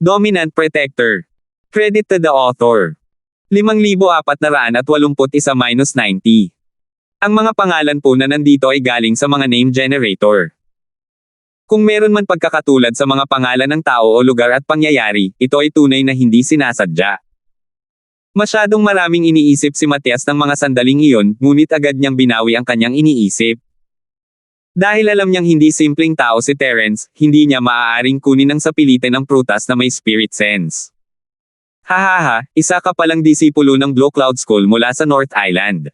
Dominant Protector. Credit to the author. 5,481-90. Ang mga pangalan po na nandito ay galing sa mga name generator. Kung meron man pagkakatulad sa mga pangalan ng tao o lugar at pangyayari, ito ay tunay na hindi sinasadya. Masyadong maraming iniisip si Matias ng mga sandaling iyon, ngunit agad niyang binawi ang kanyang iniisip. Dahil alam niyang hindi simpleng tao si Terence, hindi niya maaaring kunin ang sapilitan ng prutas na may spirit sense. Hahaha, isa ka palang disipulo ng Blue Cloud School mula sa North Island.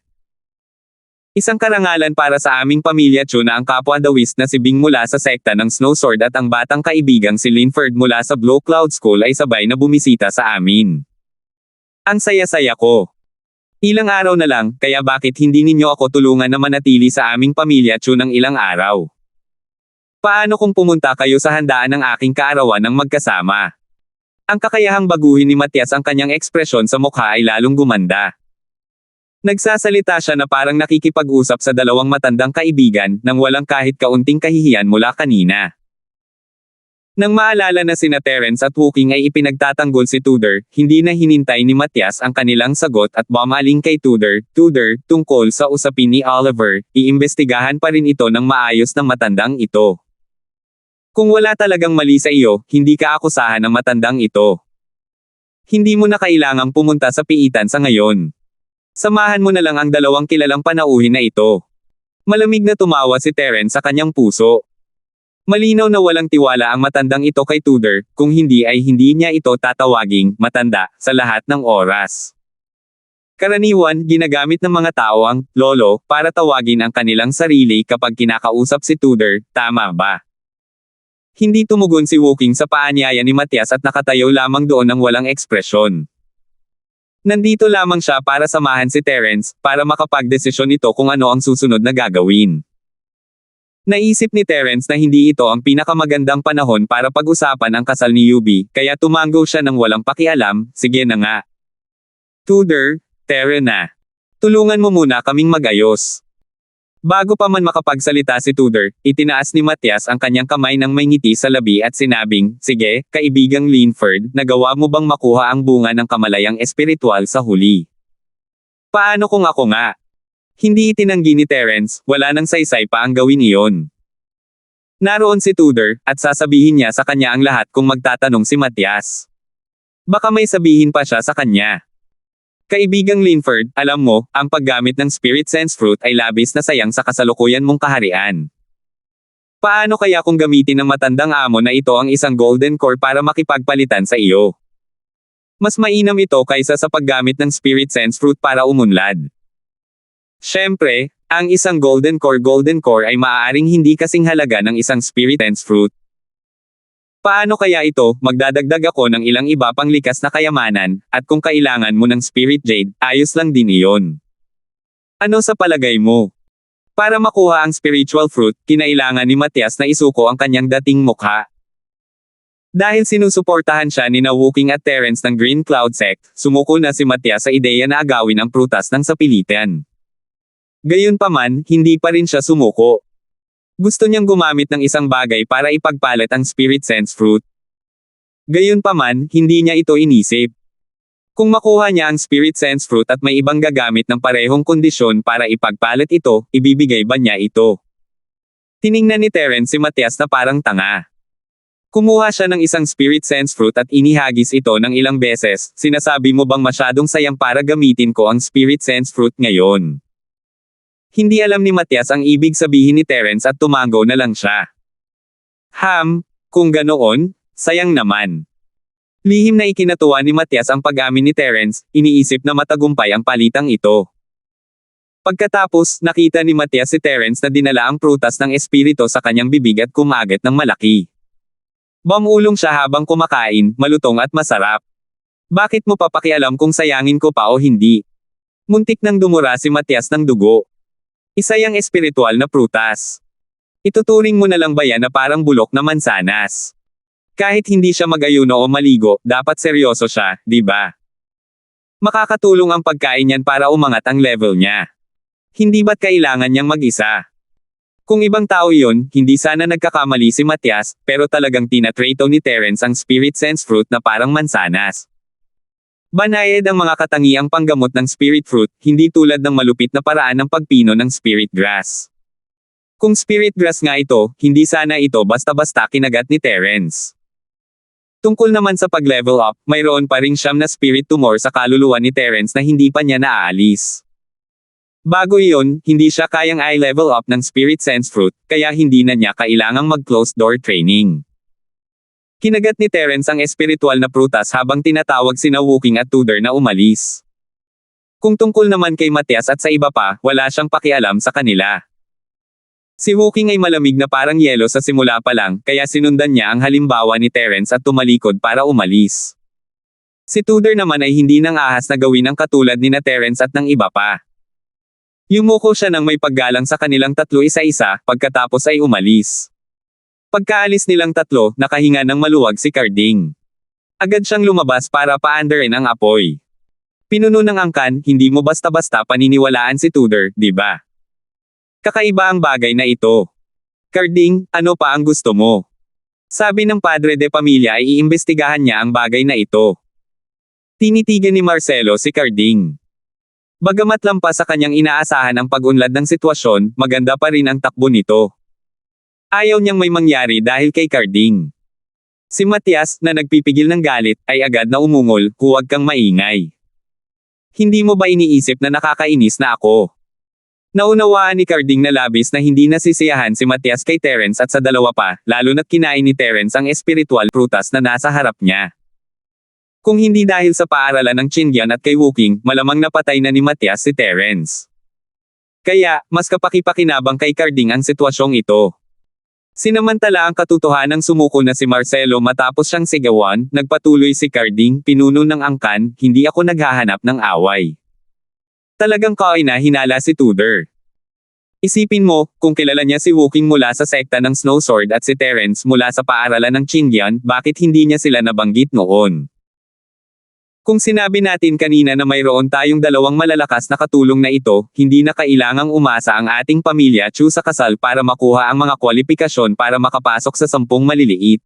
Isang karangalan para sa aming pamilya na ang kapwa dawis na si Bing mula sa sekta ng Snowsword at ang batang kaibigang si Linford mula sa Blue Cloud School ay sabay na bumisita sa amin. Ang saya-saya ko. Ilang araw na lang, kaya bakit hindi ninyo ako tulungan na manatili sa aming pamilya ng ilang araw? Paano kung pumunta kayo sa handaan ng aking kaarawan ng magkasama? Ang kakayahang baguhin ni Matias ang kanyang ekspresyon sa mukha ay lalong gumanda. Nagsasalita siya na parang nakikipag-usap sa dalawang matandang kaibigan nang walang kahit kaunting kahihiyan mula kanina. Nang maalala na sina Terence at Wooking ay ipinagtatanggol si Tudor, hindi na hinintay ni Matias ang kanilang sagot at bumaling kay Tudor, tungkol sa usapin ni Oliver, iimbestigahan pa rin ito ng maayos ng matandang ito. Kung wala talagang mali sa iyo, hindi ka akusahan ng matandang ito. Hindi mo na kailangang pumunta sa piitan sa ngayon. Samahan mo na lang ang dalawang kilalang panauhin na ito. Malamig na tumawa si Terence sa kanyang puso. Malinaw na walang tiwala ang matandang ito kay Tudor, kung hindi ay hindi niya ito tatawaging matanda sa lahat ng oras. Karaniwan, ginagamit ng mga tao ang lolo para tawagin ang kanilang sarili kapag kinakausap si Tudor, tama ba? Hindi tumugon si Wooking sa paanyaya ni Matias at nakatayo lamang doon ng walang ekspresyon. Nandito lamang siya para samahan si Terence, para makapagdesisyon ito kung ano ang susunod na gagawin. Naisip ni Terence na hindi ito ang pinakamagandang panahon para pag-usapan ang kasal ni Yubi, kaya tumango siya ng walang pakialam, sige na nga. Tudor, Terence na. Tulungan mo muna kaming magayos. Bago pa man makapagsalita si Tudor, itinaas ni Matias ang kanyang kamay ng may ngiti sa labi at sinabing, sige, kaibigang Linford, nagawa mo bang makuha ang bunga ng kamalayang espiritual sa huli? Paano kung ako nga? Hindi itinanggi ni Terence, wala nang saysay pa ang gawin iyon. Naroon si Tudor, at sasabihin niya sa kanya ang lahat kung magtatanong si Matias. Baka may sabihin pa siya sa kanya. Kaibigang Linford, alam mo, ang paggamit ng Spirit Sense Fruit ay labis na sayang sa kasalukuyan mong kaharian. Paano kaya kung gamitin ng matandang amo na ito ang isang golden core para makipagpalitan sa iyo? Mas mainam ito kaysa sa paggamit ng Spirit Sense Fruit para umunlad. Siyempre, ang isang golden core ay maaaring hindi kasing halaga ng isang Spirit Sense Fruit. Paano kaya ito, magdadagdag ako ng ilang iba pang likas na kayamanan, at kung kailangan mo ng Spirit Jade, ayos lang din iyon. Ano sa palagay mo? Para makuha ang spiritual fruit, kinailangan ni Matias na isuko ang kanyang dating mukha. Dahil sinusuportahan siya ni Wooking at Terence ng Green Cloud Sect, sumuko na si Matias sa ideya na agawin ang prutas ng sapilitan. Gayunpaman, hindi pa rin siya sumuko. Gusto niyang gumamit ng isang bagay para ipagpalit ang Spirit Sense Fruit. Gayunpaman, hindi niya ito inisip. Kung makuha niya ang Spirit Sense Fruit at may ibang gagamit ng parehong kondisyon para ipagpalit ito, ibibigay ba niya ito? Tiningnan ni Terence si Matias na parang tanga. Kumuha siya ng isang Spirit Sense Fruit at inihagis ito ng ilang beses, sinasabi mo bang masyadong sayang para gamitin ko ang Spirit Sense Fruit ngayon? Hindi alam ni Matias ang ibig sabihin ni Terence at tumango na lang siya. Kung ganoon, sayang naman. Lihim na ikinatuwa ni Matias ang pag-amin ni Terence, iniisip na matagumpay ang palitang ito. Pagkatapos, nakita ni Matias si Terence na dinala ang prutas ng espiritu sa kanyang bibig at kumagat ng malaki. Bumulong siya habang kumakain, malutong at masarap. Bakit mo papakialam kung sayangin ko pa o hindi? Muntik nang dumura si Matias ng dugo. Isa yang espiritual na prutas. Ituturing mo na lang ba yan na parang bulok na mansanas? Kahit hindi siya mag-ayuno o maligo, dapat seryoso siya, di ba? Makakatulong ang pagkain niyan para umangat ang level niya. Hindi ba't kailangan niyang mag-isa? Kung ibang tao iyon, hindi sana nagkakamali si Matias, pero talagang tinatrato ni Terence ang spirit sense fruit na parang mansanas. Banayad ang mga katangiang panggamot ng spirit fruit, hindi tulad ng malupit na paraan ng pagpino ng spirit grass. Kung spirit grass nga ito, hindi sana ito basta-basta kinagat ni Terence. Tungkol naman sa pag-level up, mayroon pa ring siyam na spirit tumor sa kaluluwa ni Terence na hindi pa niya naaalis. Bago iyon, hindi siya kayang i-level up ng spirit sense fruit, kaya hindi na niya kailangang mag-closed door training. Kinagat ni Terence ang espiritual na prutas habang tinatawag sina Wooking at Tudor na umalis. Kung tungkol naman kay Matias at sa iba pa, wala siyang pakialam sa kanila. Si Wooking ay malamig na parang yelo sa simula pa lang, kaya sinundan niya ang halimbawa ni Terence at tumalikod para umalis. Si Tudor naman ay hindi nang ahas na gawin ang katulad ni na Terence at ng iba pa. Yumuko siya ng may paggalang sa kanilang tatlo isa-isa, pagkatapos ay umalis. Pagkaalis nilang tatlo, nakahinga ng maluwag si Carding. Agad siyang lumabas para paandarin ang apoy. Pinuno ng angkan, hindi mo basta-basta paniniwalaan si Tudor, di ba? Kakaiba ang bagay na ito. Carding, ano pa ang gusto mo? Sabi ng padre de pamilya ay iimbestigahan niya ang bagay na ito. Tinitigan ni Marcelo si Carding. Bagamat lampas sa kanyang inaasahan ang pag-unlad ng sitwasyon, maganda pa rin ang takbo nito. Ayaw niyang may mangyari dahil kay Carding. Si Matias, na nagpipigil ng galit, ay agad na umungol, huwag kang maingay. Hindi mo ba iniisip na nakakainis na ako? Naunawaan ni Carding na labis na hindi nasisiyahan si Matias kay Terence at sa dalawa pa, lalo na't kinain ni Terence ang espiritual prutas na nasa harap niya. Kung hindi dahil sa paaralan ng Chingyang at kay Wooking, malamang napatay na ni Matias si Terence. Kaya, mas kapaki-pakinabang kay Carding ang sitwasyong ito. Sinamantala ang katotohanang sumuko na si Marcelo matapos siyang sigawan, nagpatuloy si Carding, pinuno ng angkan, hindi ako naghahanap ng away. Talagang kaina-hinala si Tudor. Isipin mo, kung kilala niya si Wooking mula sa sekta ng Snow Sword at si Terence mula sa paaralan ng Chingyang, bakit hindi niya sila nabanggit noon? Kung sinabi natin kanina na mayroon tayong dalawang malalakas na katulong na ito, hindi na kailangang umasa ang ating pamilya Chu sa kasal para makuha ang mga kwalifikasyon para makapasok sa 10 maliliit.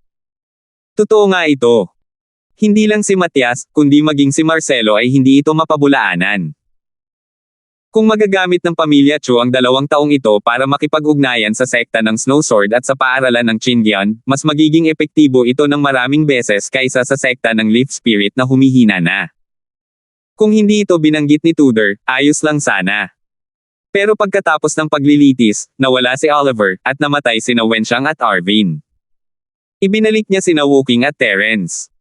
Totoo nga ito. Hindi lang si Matias, kundi maging si Marcelo ay hindi ito mapabulaanan. Kung magagamit ng pamilya Chu ang 2 taong ito para makipag-ugnayan sa sekta ng Snow Sword at sa paaralan ng Chingyang, mas magiging epektibo ito ng maraming beses kaysa sa sekta ng Leaf Spirit na humihina na. Kung hindi ito binanggit ni Tudor, ayos lang sana. Pero pagkatapos ng paglilitis, nawala si Oliver, at namatay sina Wenxiang at Arvin. Ibinalik niya sina Wooking at Terence.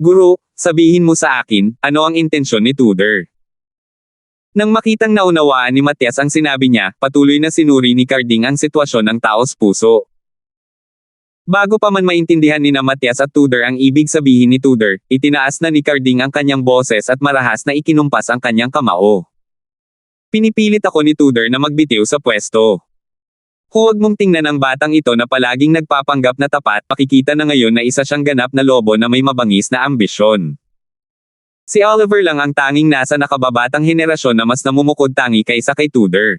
Guro, sabihin mo sa akin, ano ang intensyon ni Tudor? Nang makitang naunawaan ni Matias ang sinabi niya, patuloy na sinuri ni Carding ang sitwasyon ng taos puso. Bago pa man maintindihan ni na Matias at Tudor ang ibig sabihin ni Tudor, itinaas na ni Carding ang kanyang boses at marahas na ikinumpas ang kanyang kamao. Pinipilit ako ni Tudor na magbitiw sa pwesto. Huwag mong tingnan ang batang ito na palaging nagpapanggap na tapat, makikita na ngayon na isa siyang ganap na lobo na may mabangis na ambisyon. Si Oliver lang ang tanging nasa nakababatang henerasyon na mas namumukod-tangi kaysa kay Tudor.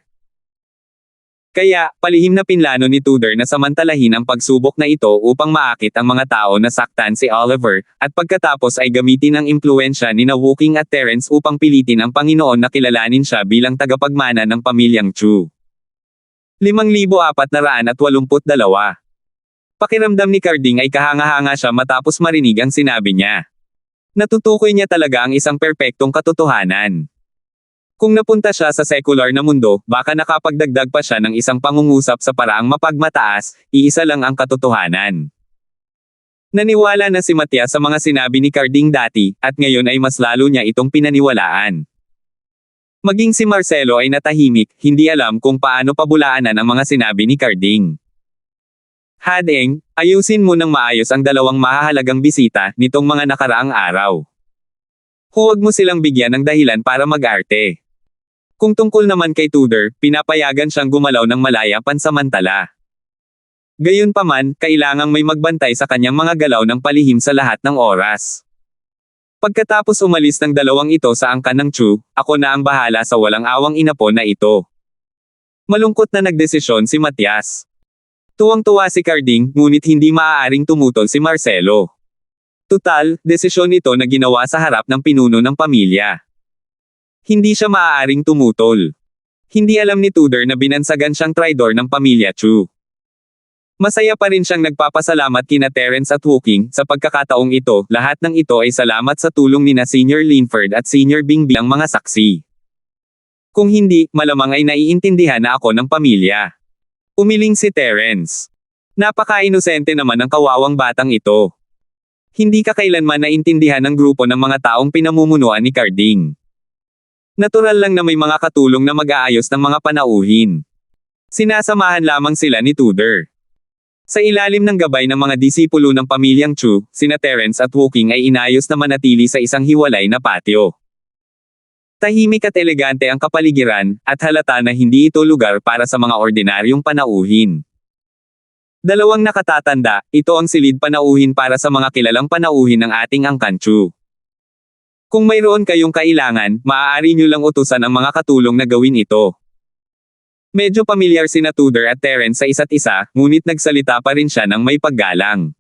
Kaya, palihim na pinlano ni Tudor na samantalahin ang pagsubok na ito upang maakit ang mga tao na saktan si Oliver, at pagkatapos ay gamitin ang impluensya ni na Wooking at Terence upang pilitin ang Panginoon na kilalanin siya bilang tagapagmana ng pamilyang Chu. 5,482. Pakiramdam ni Carding ay kahanga-hanga siya matapos marinig ang sinabi niya. Natutukoy niya talaga ang isang perpektong katotohanan. Kung napunta siya sa sekular na mundo, baka nakapagdagdag pa siya ng isang pangungusap sa paraang mapagmataas, iisa lang ang katotohanan. Naniwala na si Matias sa mga sinabi ni Carding dati, at ngayon ay mas lalo niya itong pinaniwalaan. Maging si Marcelo ay natahimik, hindi alam kung paano pabulaanan ang mga sinabi ni Carding. Hadeng, ayusin mo ng maayos ang 2 mahahalagang bisita nitong mga nakaraang araw. Huwag mo silang bigyan ng dahilan para mag-arte. Kung tungkol naman kay Tudor, pinapayagan siyang gumalaw ng malaya pansamantala. Gayunpaman, kailangang may magbantay sa kanyang mga galaw ng palihim sa lahat ng oras. Pagkatapos umalis ng 2 ito sa angkan ng Chu, ako na ang bahala sa walang awang inapo na ito. Malungkot na nagdesisyon si Matias. Tuwang-tuwa si Carding, ngunit hindi maaaring tumutol si Marcelo. Tutal, desisyon ito na ginawa sa harap ng pinuno ng pamilya. Hindi siya maaaring tumutol. Hindi alam ni Tudor na binansagan siyang traidor ng pamilya Chu. Masaya pa rin siyang nagpapasalamat kina Terence at Wooking, sa pagkakataong ito, lahat ng ito ay salamat sa tulong nina Senior Linford at Senior Bing bilang mga saksi. Kung hindi, malamang ay naiintindihan na ako ng pamilya. Umiling si Terence. Napaka-inosente naman ng kawawang batang ito. Hindi ka kailanman naintindihan ng grupo ng mga taong pinamumunuan ni Carding. Natural lang na may mga katulong na mag-aayos ng mga panauhin. Sinasamahan lamang sila ni Tudor. Sa ilalim ng gabay ng mga disipulo ng pamilyang Chu, sina Terence at Wooking ay inayos na manatili sa isang hiwalay na patio. Tahimik at elegante ang kapaligiran, at halata na hindi ito lugar para sa mga ordinaryong panauhin. Dalawang nakatatanda, ito ang silid panauhin para sa mga kilalang panauhin ng ating Angkan Chu. Kung mayroon kayong kailangan, maaari nyo lang utusan ang mga katulong na gawin ito. Medyo pamilyar sina Tudor at Terence sa isa't isa, ngunit nagsalita pa rin siya ng may paggalang.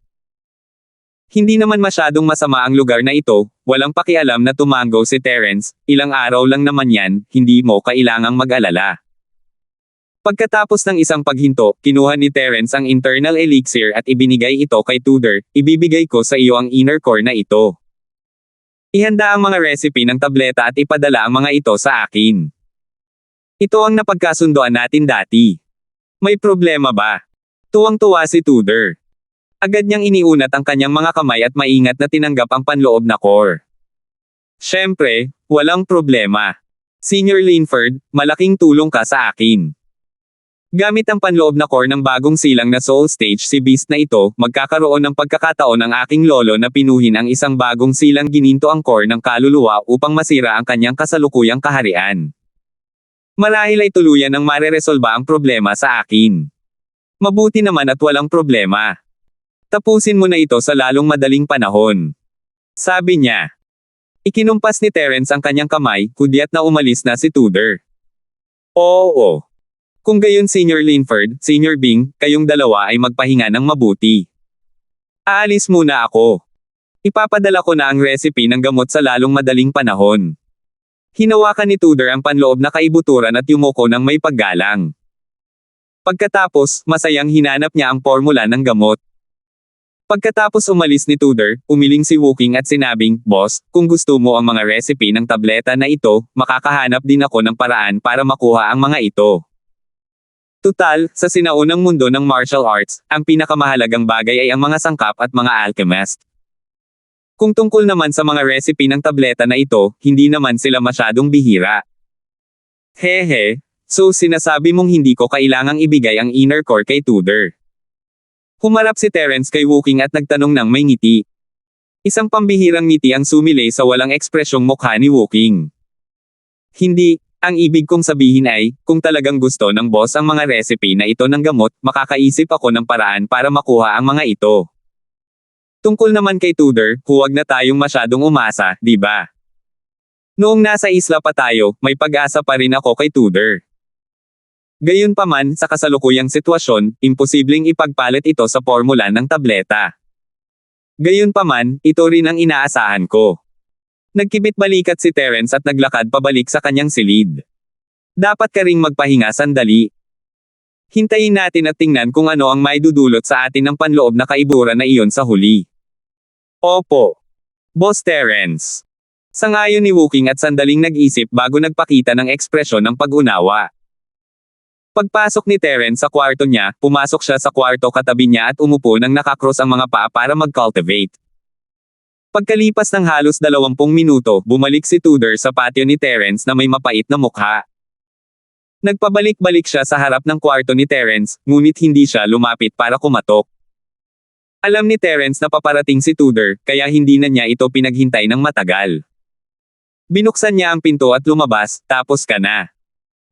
Hindi naman masyadong masama ang lugar na ito, walang pakialam na tumango si Terence, ilang araw lang naman yan, hindi mo kailangang mag-alala. Pagkatapos ng isang paghinto, kinuha ni Terence ang internal elixir at ibinigay ito kay Tudor, ibibigay ko sa iyo ang inner core na ito. Ihanda ang mga recipe ng tableta at ipadala ang mga ito sa akin. Ito ang napagkasundoan natin dati. May problema ba? Tuwang-tuwa si Tudor. Agad niyang iniunat ang kanyang mga kamay at maingat na tinanggap ang panloob na core. Siyempre, walang problema. Senior Linford, malaking tulong ka sa akin. Gamit ang panloob na core ng bagong silang na Soul Stage si Beast na ito, magkakaroon ng pagkakataon ang aking lolo na pinuhin ang isang bagong silang gininto ang core ng kaluluwa upang masira ang kanyang kasalukuyang kaharian. Marahil ay tuluyan ng mareresolba ang problema sa akin. Mabuti naman at walang problema. Tapusin mo na ito sa lalong madaling panahon. Sabi niya. Ikinumpas ni Terence ang kanyang kamay, hudyat na umalis na si Tudor. Oo. Kung gayon Senior Linford, Senior Bing, kayong dalawa ay magpahinga ng mabuti. Aalis muna ako. Ipapadala ko na ang recipe ng gamot sa lalong madaling panahon. Hinawakan ni Tudor ang panloob na kaibuturan at yumuko ng may paggalang. Pagkatapos, masayang hinanap niya ang formula ng gamot. Pagkatapos umalis ni Tudor, umiling si Wooking at sinabing, Boss, kung gusto mo ang mga recipe ng tableta na ito, makakahanap din ako ng paraan para makuha ang mga ito. Tutal, sa sinaunang mundo ng martial arts, ang pinakamahalagang bagay ay ang mga sangkap at mga alchemist. Kung tungkol naman sa mga recipe ng tableta na ito, hindi naman sila masyadong bihira. Hehe, so sinasabi mong hindi ko kailangang ibigay ang inner core kay Tudor. Humarap si Terence kay Wooking at nagtanong ng may ngiti. Isang pambihirang ngiti ang sumilay sa walang ekspresyong mukha ni Wooking. Hindi, ang ibig kong sabihin ay, kung talagang gusto ng boss ang mga recipe na ito ng gamot, makakaisip ako ng paraan para makuha ang mga ito. Tungkol naman kay Tudor, huwag na tayong masyadong umasa, di ba? Noong nasa isla pa tayo, may pag-asa pa rin ako kay Tudor. Gayunpaman, sa kasalukuyang sitwasyon, imposibleng ipagpalit ito sa formula ng tableta. Gayunpaman, ito rin ang inaasahan ko. Nagkibit-balikat si Terence at naglakad pabalik sa kanyang silid. Dapat ka ring magpahinga sandali. Hintayin natin at tingnan kung ano ang maidudulot sa atin ng panloob na kaiburan na iyon sa huli. Opo. Boss Terence. Sangayon ni Wooking at sandaling nag-isip bago nagpakita ng ekspresyon ng pag-unawa. Pagpasok ni Terence sa kwarto niya, pumasok siya sa kwarto katabi niya at umupo nang nakakross ang mga paa para mag-cultivate. Pagkalipas ng halos 20 minuto, bumalik si Tudor sa patio ni Terence na may mapait na mukha. Nagpabalik-balik siya sa harap ng kwarto ni Terence, ngunit hindi siya lumapit para kumatok. Alam ni Terence na paparating si Tudor, kaya hindi na niya ito pinaghintay ng matagal. Binuksan niya ang pinto at lumabas, tapos ka na.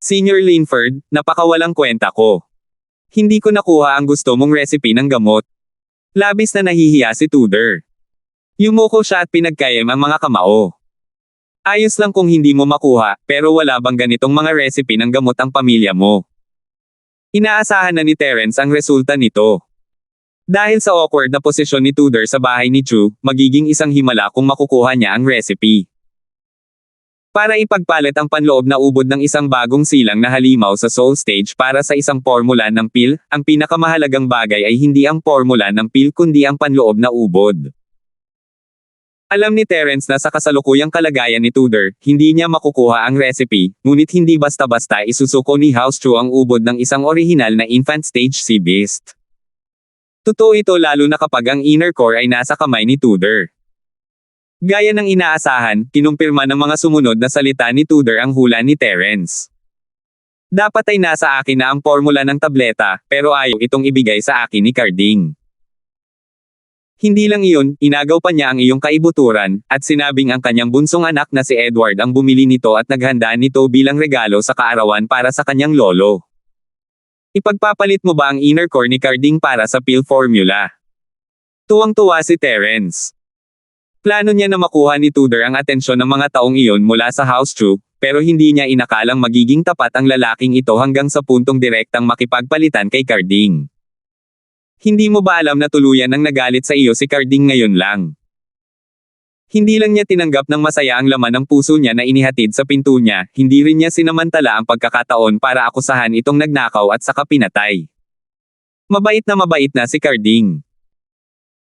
Senior Linford, napakawalang kwenta ko. Hindi ko nakuha ang gusto mong recipe ng gamot. Labis na nahihiya si Tudor. Yumuko siya at pinagkayam ang mga kamao. Ayos lang kung hindi mo makuha, pero wala bang ganitong mga recipe ng gamot ang pamilya mo? Inaasahan na ni Terence ang resulta nito. Dahil sa awkward na posisyon ni Tudor sa bahay ni Chu, magiging isang himala kung makukuha niya ang recipe. Para ipagpalit ang panloob na ubod ng isang bagong silang na halimaw sa soul stage para sa isang formula ng pill, ang pinakamahalagang bagay ay hindi ang formula ng pill kundi ang panloob na ubod. Alam ni Terence na sa kasalukuyang kalagayan ni Tudor, hindi niya makukuha ang recipe, ngunit hindi basta-basta isusuko ni House Chu ang ubod ng isang orihinal na infant stage sea beast. Totoo ito lalo na kapag ang inner core ay nasa kamay ni Tudor. Gaya ng inaasahan, kinumpirma ng mga sumunod na salita ni Tudor ang hula ni Terence. Dapat ay nasa akin na ang formula ng tableta, pero ayaw itong ibigay sa akin ni Carding. Hindi lang iyon, inagaw pa niya ang iyong kaibuturan, at sinabing ang kanyang bunsong anak na si Edward ang bumili nito at naghanda nito bilang regalo sa kaarawan para sa kanyang lolo. Ipagpapalit mo ba ang inner core ni Carding para sa pill formula? Tuwang-tuwa si Terence. Plano niya na makuha ni Tudor ang atensyon ng mga taong iyon mula sa House Chu, pero hindi niya inakalang magiging tapat ang lalaking ito hanggang sa puntong direktang makipagpalitan kay Carding. Hindi mo ba alam na tuluyan ang nagalit sa iyo si Carding ngayon lang? Hindi lang niya tinanggap ng masaya ang laman ng puso niya na inihatid sa pinto niya, hindi rin niya sinamantala ang pagkakataon para akusahan itong nagnakaw at saka pinatay. Mabait na si Carding.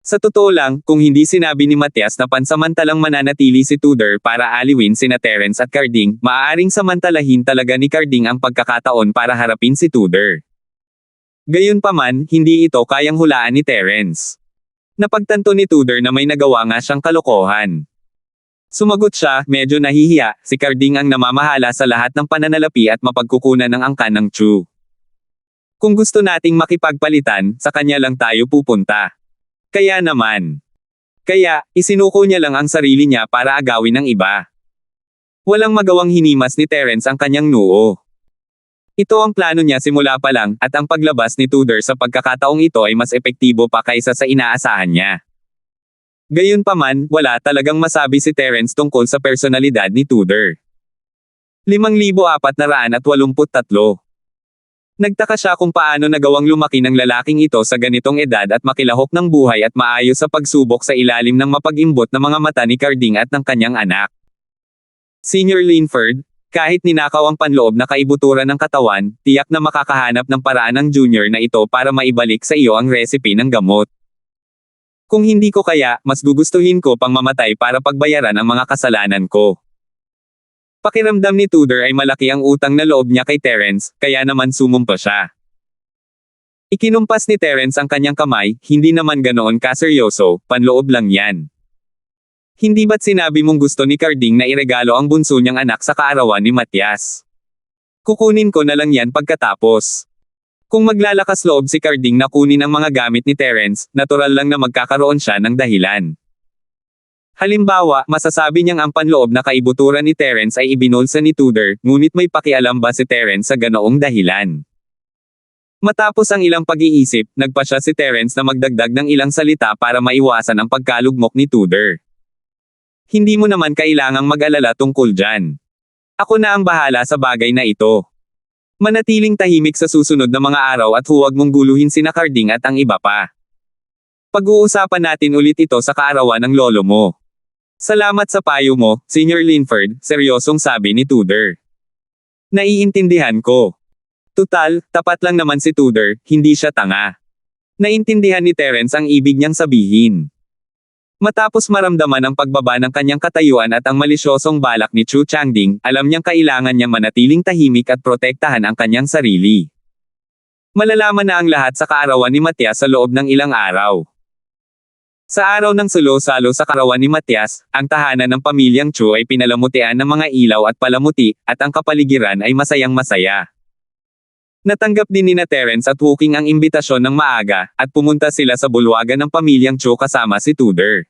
Sa totoo lang, kung hindi sinabi ni Matias na pansamantalang mananatili si Tudor para aliwin sina Terence at Carding, maaaring samantalahin talaga ni Carding ang pagkakataon para harapin si Tudor. Gayunpaman, hindi ito kayang hulaan ni Terence. Napagtanto ni Tudor na may nagawa nga siyang kalokohan. Sumagot siya, medyo nahihiya, si Carding ang namamahala sa lahat ng pananalapi at mapagkukunan ng angkan ng Chu. Kung gusto nating makipagpalitan, sa kanya lang tayo pupunta. Kaya naman. Kaya, isinuko niya lang ang sarili niya para agawin ng iba. Walang magawang hinimas ni Terence ang kanyang noo. Ito ang plano niya simula pa lang, at ang paglabas ni Tudor sa pagkakataong ito ay mas epektibo pa kaysa sa inaasahan niya. Gayunpaman, wala talagang masabi si Terence tungkol sa personalidad ni Tudor. 5,483. Nagtaka siya kung paano nagawang lumaki ng lalaking ito sa ganitong edad at makilahok ng buhay at maayos sa pagsubok sa ilalim ng mapag-imbot na mga mata ni Carding at ng kanyang anak. Senior Linford, kahit ninakaw ang panloob na kaibuturan ng katawan, tiyak na makakahanap ng paraan ng junior na ito para maibalik sa iyo ang recipe ng gamot. Kung hindi ko kaya, mas gugustuhin ko pang mamatay para pagbayaran ang mga kasalanan ko. Pakiramdam ni Tudor ay malaki ang utang na loob niya kay Terence, kaya naman sumumpa siya. Ikinumpas ni Terence ang kanyang kamay, hindi naman ganoon kaseryoso, panloob lang yan. Hindi ba't sinabi mong gusto ni Carding na iregalo ang bunso niyang anak sa kaarawan ni Matias? Kukunin ko na lang yan pagkatapos. Kung maglalakas loob si Carding na kunin ang mga gamit ni Terence, natural lang na magkakaroon siya ng dahilan. Halimbawa, masasabi niyang ang panloob na kaibuturan ni Terence ay ibinulsa ni Tudor, ngunit may pakialam ba si Terence sa ganoong dahilan? Matapos ang ilang pag-iisip, nagpasya si Terence na magdagdag ng ilang salita para maiwasan ang pagkalugmok ni Tudor. Hindi mo naman kailangang mag-alala tungkol dyan. Ako na ang bahala sa bagay na ito. Manatiling tahimik sa susunod na mga araw at huwag mong guluhin sina Carding at ang iba pa. Pag-uusapan natin ulit ito sa kaarawan ng lolo mo. Salamat sa payo mo, Senior Linford, seryosong sabi ni Tudor. Naiintindihan ko. Tutal, tapat lang naman si Tudor, hindi siya tanga. Naintindihan ni Terence ang ibig niyang sabihin. Matapos maramdaman ang pagbaba ng kanyang katayuan at ang malisyosong balak ni Chu Changding, alam niyang kailangan niyang manatiling tahimik at protektahan ang kanyang sarili. Malalaman na ang lahat sa kaarawan ni Matias sa loob ng ilang araw. Sa araw ng sulo-salo sa kaarawan ni Matias, ang tahanan ng pamilyang Chu ay pinalamutian ng mga ilaw at palamuti, at ang kapaligiran ay masayang-masaya. Natanggap din ni Terence at Wooking ang imbitasyon ng maaga, at pumunta sila sa bulwagan ng pamilyang Chu kasama si Tudor.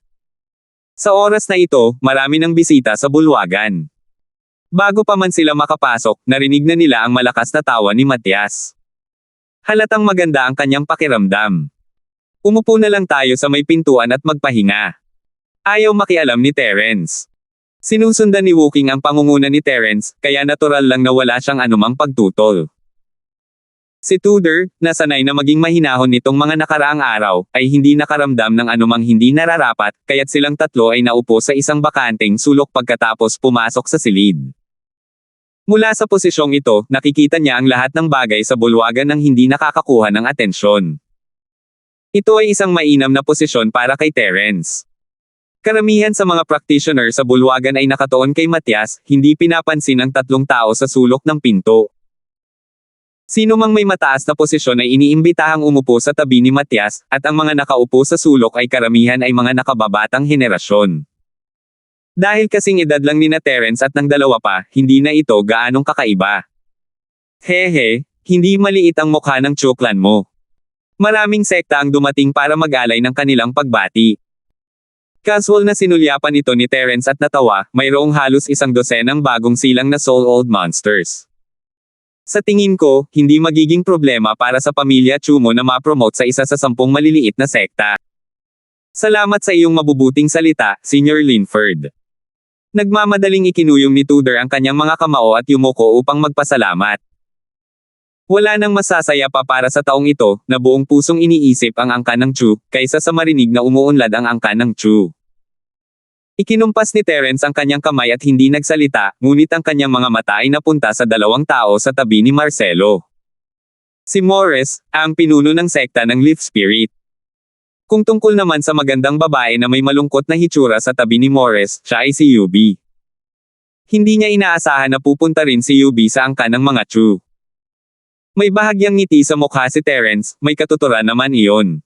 Sa oras na ito, marami ng bisita sa bulwagan. Bago pa man sila makapasok, narinig na nila ang malakas na tawa ni Matias. Halatang maganda ang kanyang pakiramdam. Umupo na lang tayo sa may pintuan at magpahinga. Ayaw makialam ni Terence. Sinusundan ni Wooking ang pangunguna ni Terence, kaya natural lang na wala siyang anumang pagtutol. Si Tudor, na sanay na maging mahinahon nitong mga nakaraang araw, ay hindi nakaramdam ng anumang hindi nararapat, kaya't silang tatlo ay naupo sa isang bakanteng sulok pagkatapos pumasok sa silid. Mula sa posisyong ito, nakikita niya ang lahat ng bagay sa bulwagan ng hindi nakakakuha ng atensyon. Ito ay isang mainam na posisyon para kay Terence. Karamihan sa mga practitioner sa bulwagan ay nakatuon kay Matias, hindi pinapansin ang tatlong tao sa sulok ng pinto. Sino mang may mataas na posisyon ay iniimbitahang umupo sa tabi ni Matias, at ang mga nakaupo sa sulok ay karamihan ay mga nakababatang henerasyon. Dahil kasing edad lang ni na Terence at ng dalawa pa, hindi na ito gaanong kakaiba. Hehe, hindi maliit ang mukha ng choklan mo. Maraming sekta ang dumating para mag-alay ng kanilang pagbati. Casual na sinulyapan ito ni Terence at natawa, mayroong halos 12 bagong silang na Soul Old Monsters. Sa tingin ko, hindi magiging problema para sa pamilya Chumo na ma-promote sa isa sa 10 maliliit na sekta. Salamat sa iyong mabubuting salita, Senior Linford. Nagmamadaling ikinuyong ni Tudor ang kanyang mga kamao at yumuko upang magpasalamat. Wala nang masasaya pa para sa taong ito, na buong pusong iniisip ang angka ng Chu, kaysa sa marinig na umuunlad ang angka ng Chu. Ikinumpas ni Terence ang kanyang kamay at hindi nagsalita, ngunit ang kanyang mga mata ay napunta sa dalawang tao sa tabi ni Marcelo. Si Morris, ang pinuno ng sekta ng Leaf Spirit. Kung tungkol naman sa magandang babae na may malungkot na hitsura sa tabi ni Morris, siya ay si Yubi. Hindi niya inaasahan na pupunta rin si Yubi sa angka ng mga Chu. May bahagyang ngiti sa mukha si Terence, may katuturan naman iyon.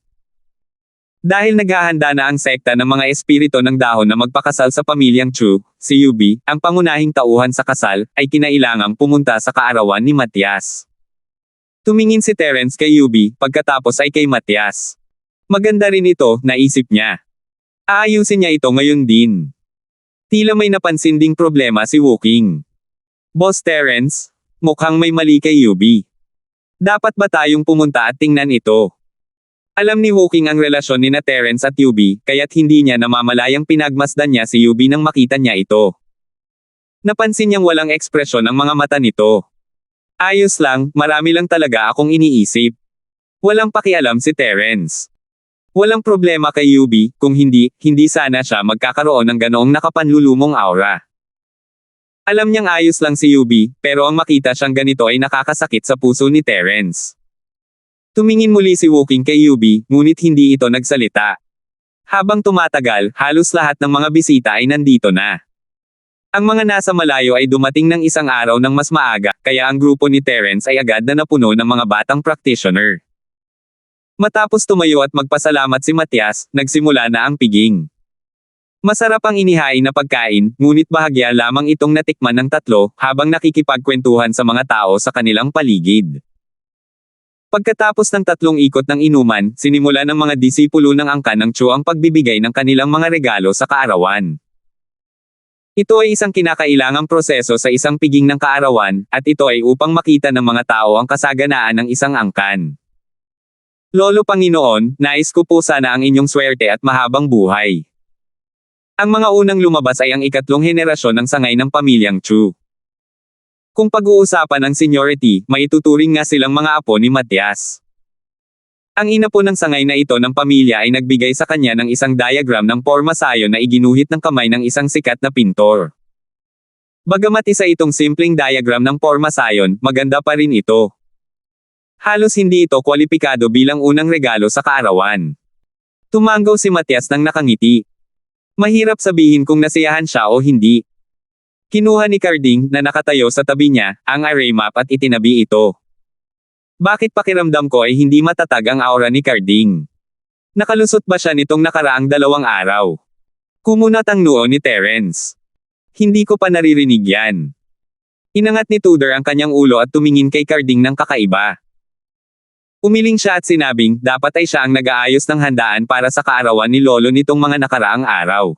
Dahil naghahanda na ang sekta ng mga espiritu ng dahon na magpakasal sa pamilyang Chu, si Yubi, ang pangunahing tauhan sa kasal, ay kinailangang pumunta sa kaarawan ni Matias. Tumingin si Terence kay Yubi, pagkatapos ay kay Matias. Maganda rin ito, naisip niya. Aayusin niya ito ngayon din. Tila may napansin ding problema si Woking. Boss Terence, mukhang may mali kay Yubi. Dapat ba tayong pumunta at tingnan ito? Alam ni Woking ang relasyon ni na Terence at Yubi, kaya't hindi niya namamalayang pinagmasdan niya si Yubi nang makita niya ito. Napansin niyang walang ekspresyon ang mga mata nito. Ayos lang, marami lang talaga akong iniisip. Walang pakialam si Terence. Walang problema kay Yubi, kung hindi sana siya magkakaroon ng ganoong nakapanlulumong aura. Alam niyang ayos lang si Yubi, pero ang makita siyang ganito ay nakakasakit sa puso ni Terence. Tumingin muli si Woking kay Yubi, ngunit hindi ito nagsalita. Habang tumatagal, halos lahat ng mga bisita ay nandito na. Ang mga nasa malayo ay dumating ng isang araw ng mas maaga, kaya ang grupo ni Terence ay agad na napuno ng mga batang practitioner. Matapos tumayo at magpasalamat si Matias, nagsimula na ang piging. Masarap ang inihain na pagkain, ngunit bahagya lamang itong natikman ng tatlo, habang nakikipagkwentuhan sa mga tao sa kanilang paligid. Pagkatapos ng 3 ikot ng inuman, sinimula ng mga disipulo ng angka ng Chu ang pagbibigay ng kanilang mga regalo sa kaarawan. Ito ay isang kinakailangang proseso sa isang piging ng kaarawan, at ito ay upang makita ng mga tao ang kasaganaan ng isang angkan. Lolo Panginoon, nais ko po sana ang inyong swerte at mahabang buhay. Ang mga unang lumabas ay ang 3 henerasyon ng sangay ng pamilyang Chu. Kung pag-uusapan ng seniority, maituturing nga silang mga apo ni Matias. Ang ina po ng sangay na ito ng pamilya ay nagbigay sa kanya ng isang diagram ng porma sayon na iginuhit ng kamay ng isang sikat na pintor. Bagamat isa itong simpleng diagram ng porma sayon, maganda pa rin ito. Halos hindi ito kwalipikado bilang unang regalo sa kaarawan. Tumanggaw si Matias nang nakangiti. Mahirap sabihin kung nasiyahan siya o hindi. Kinuha ni Carding, na nakatayo sa tabi niya, ang array map at itinabi ito. Bakit pakiramdam ko ay hindi matatag ang aura ni Carding? Nakalusot ba siya nitong nakaraang 2 araw? Kumunat ang noo ni Terence. Hindi ko pa naririnig yan. Inangat ni Tudor ang kanyang ulo at tumingin kay Carding ng kakaiba. Umiling siya at sinabing, dapat ay siya ang nag-aayos ng handaan para sa kaarawan ni Lolo nitong mga nakaraang araw.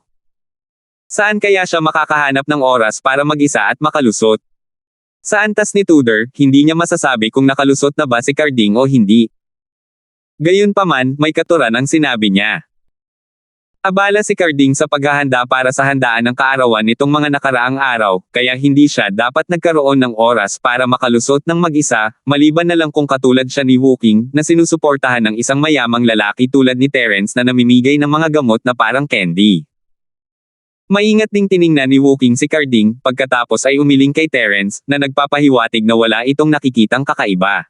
Saan kaya siya makakahanap ng oras para mag-isa at makalusot? Sa antas ni Tudor, hindi niya masasabi kung nakalusot na ba si Carding o hindi. Gayunpaman, may katuran ang sinabi niya. Abala si Carding sa paghahanda para sa handaan ng kaarawan nitong mga nakaraang araw, kaya hindi siya dapat nagkaroon ng oras para makalusot ng mag-isa, maliban na lang kung katulad siya ni Wooking, na sinusuportahan ng isang mayamang lalaki tulad ni Terence na namimigay ng mga gamot na parang candy. Maingat ding tiningnan ni Wooking si Carding, pagkatapos ay umiling kay Terence, na nagpapahiwatig na wala itong nakikitang kakaiba.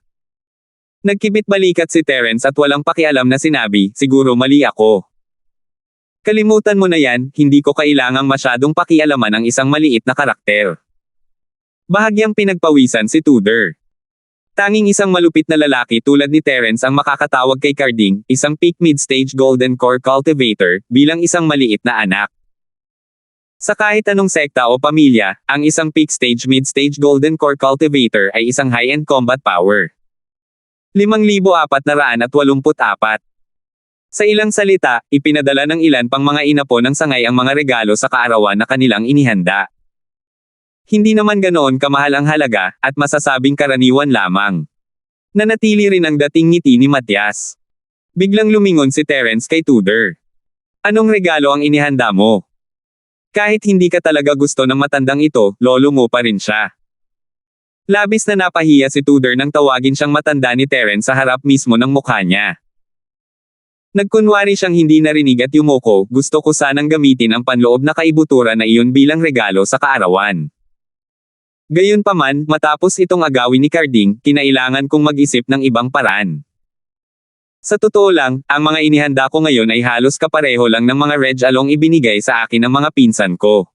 Nagkibit balikat si Terence at walang pakialam na sinabi, siguro mali ako. Kalimutan mo na yan, hindi ko kailangang masyadong pakialaman ang isang maliit na karakter. Bahagyang pinagpawisan si Tudor. Tanging isang malupit na lalaki tulad ni Terence ang makakatawag kay Carding, isang peak mid-stage golden core cultivator, bilang isang maliit na anak. Sa kahit anong sekta o pamilya, ang isang peak stage mid-stage golden core cultivator ay isang high-end combat power. 5,484. Sa ilang salita, ipinadala ng ilan pang mga inapo ng sangay ang mga regalo sa kaarawan na kanilang inihanda. Hindi naman ganoon kamahal ang halaga, at masasabing karaniwan lamang. Nanatili rin ang dating ngiti ni Matias. Biglang lumingon si Terence kay Tudor. Anong regalo ang inihanda mo? Kahit hindi ka talaga gusto ng matandang ito, lolo mo pa rin siya. Labis na napahiya si Tudor nang tawagin siyang matanda ni Terence sa harap mismo ng mukha niya. Nagkunwari siyang hindi narinig at yumuko, gusto ko sanang gamitin ang panloob na kaibuturan na iyon bilang regalo sa kaarawan. Gayunpaman, matapos itong agawin ni Carding, kinailangan kong mag-isip ng ibang paraan. Sa totoo lang, ang mga inihanda ko ngayon ay halos kapareho lang ng mga regalong ibinigay sa akin ng mga pinsan ko.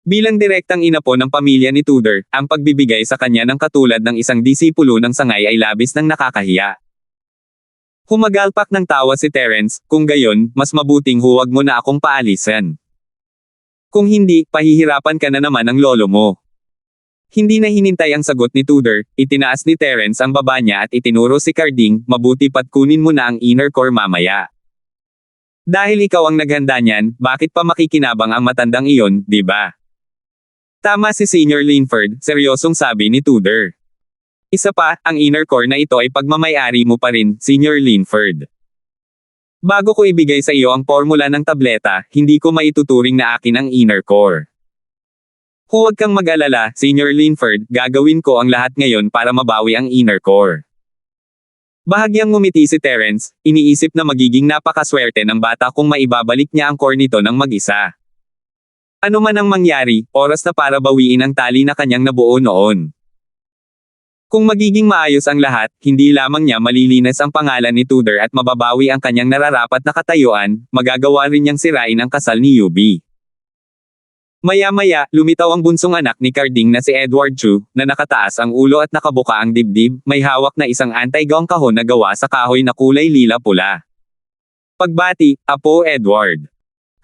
Bilang direktang inapo ng pamilya ni Tudor, ang pagbibigay sa kanya ng katulad ng isang disipulo ng sangay ay labis ng nakakahiya. Humagalpak ng tawa si Terence, kung gayon, mas mabuting huwag mo na akong paalisan. Kung hindi, pahihirapan ka na naman ng lolo mo. Hindi na hinintay ang sagot ni Tudor, itinaas ni Terence ang baba niya at itinuro si Carding, mabuti pat kunin mo na ang inner core mamaya. Dahil ikaw ang naghanda niyan, bakit pa makikinabang ang matandang iyon, di ba? Tama si Senior Linford, seryosong sabi ni Tudor. Isa pa, ang inner core na ito ay pagmamayari mo pa rin, Senior Linford. Bago ko ibigay sa iyo ang formula ng tableta, hindi ko maituturing na akin ang inner core. Huwag kang mag-alala, Senior Linford, gagawin ko ang lahat ngayon para mabawi ang inner core. Bahagyang ngumiti si Terence, iniisip na magiging napakaswerte ng bata kung maibabalik niya ang core nito ng mag-isa. Ano man ang mangyari, oras na para bawiin ang tali na kanyang nabuo noon. Kung magiging maayos ang lahat, hindi lamang niya malilinas ang pangalan ni Tudor at mababawi ang kanyang nararapat na katayuan, magagawa rin niyang sirain ang kasal ni Yubi. Maya-maya, lumitaw ang bunsong anak ni Carding na si Edward Chu, na nakataas ang ulo at nakabuka ang dibdib, may hawak na isang anti-gong kahon na gawa sa kahoy na kulay lila-pula. Pagbati, Apo Edward.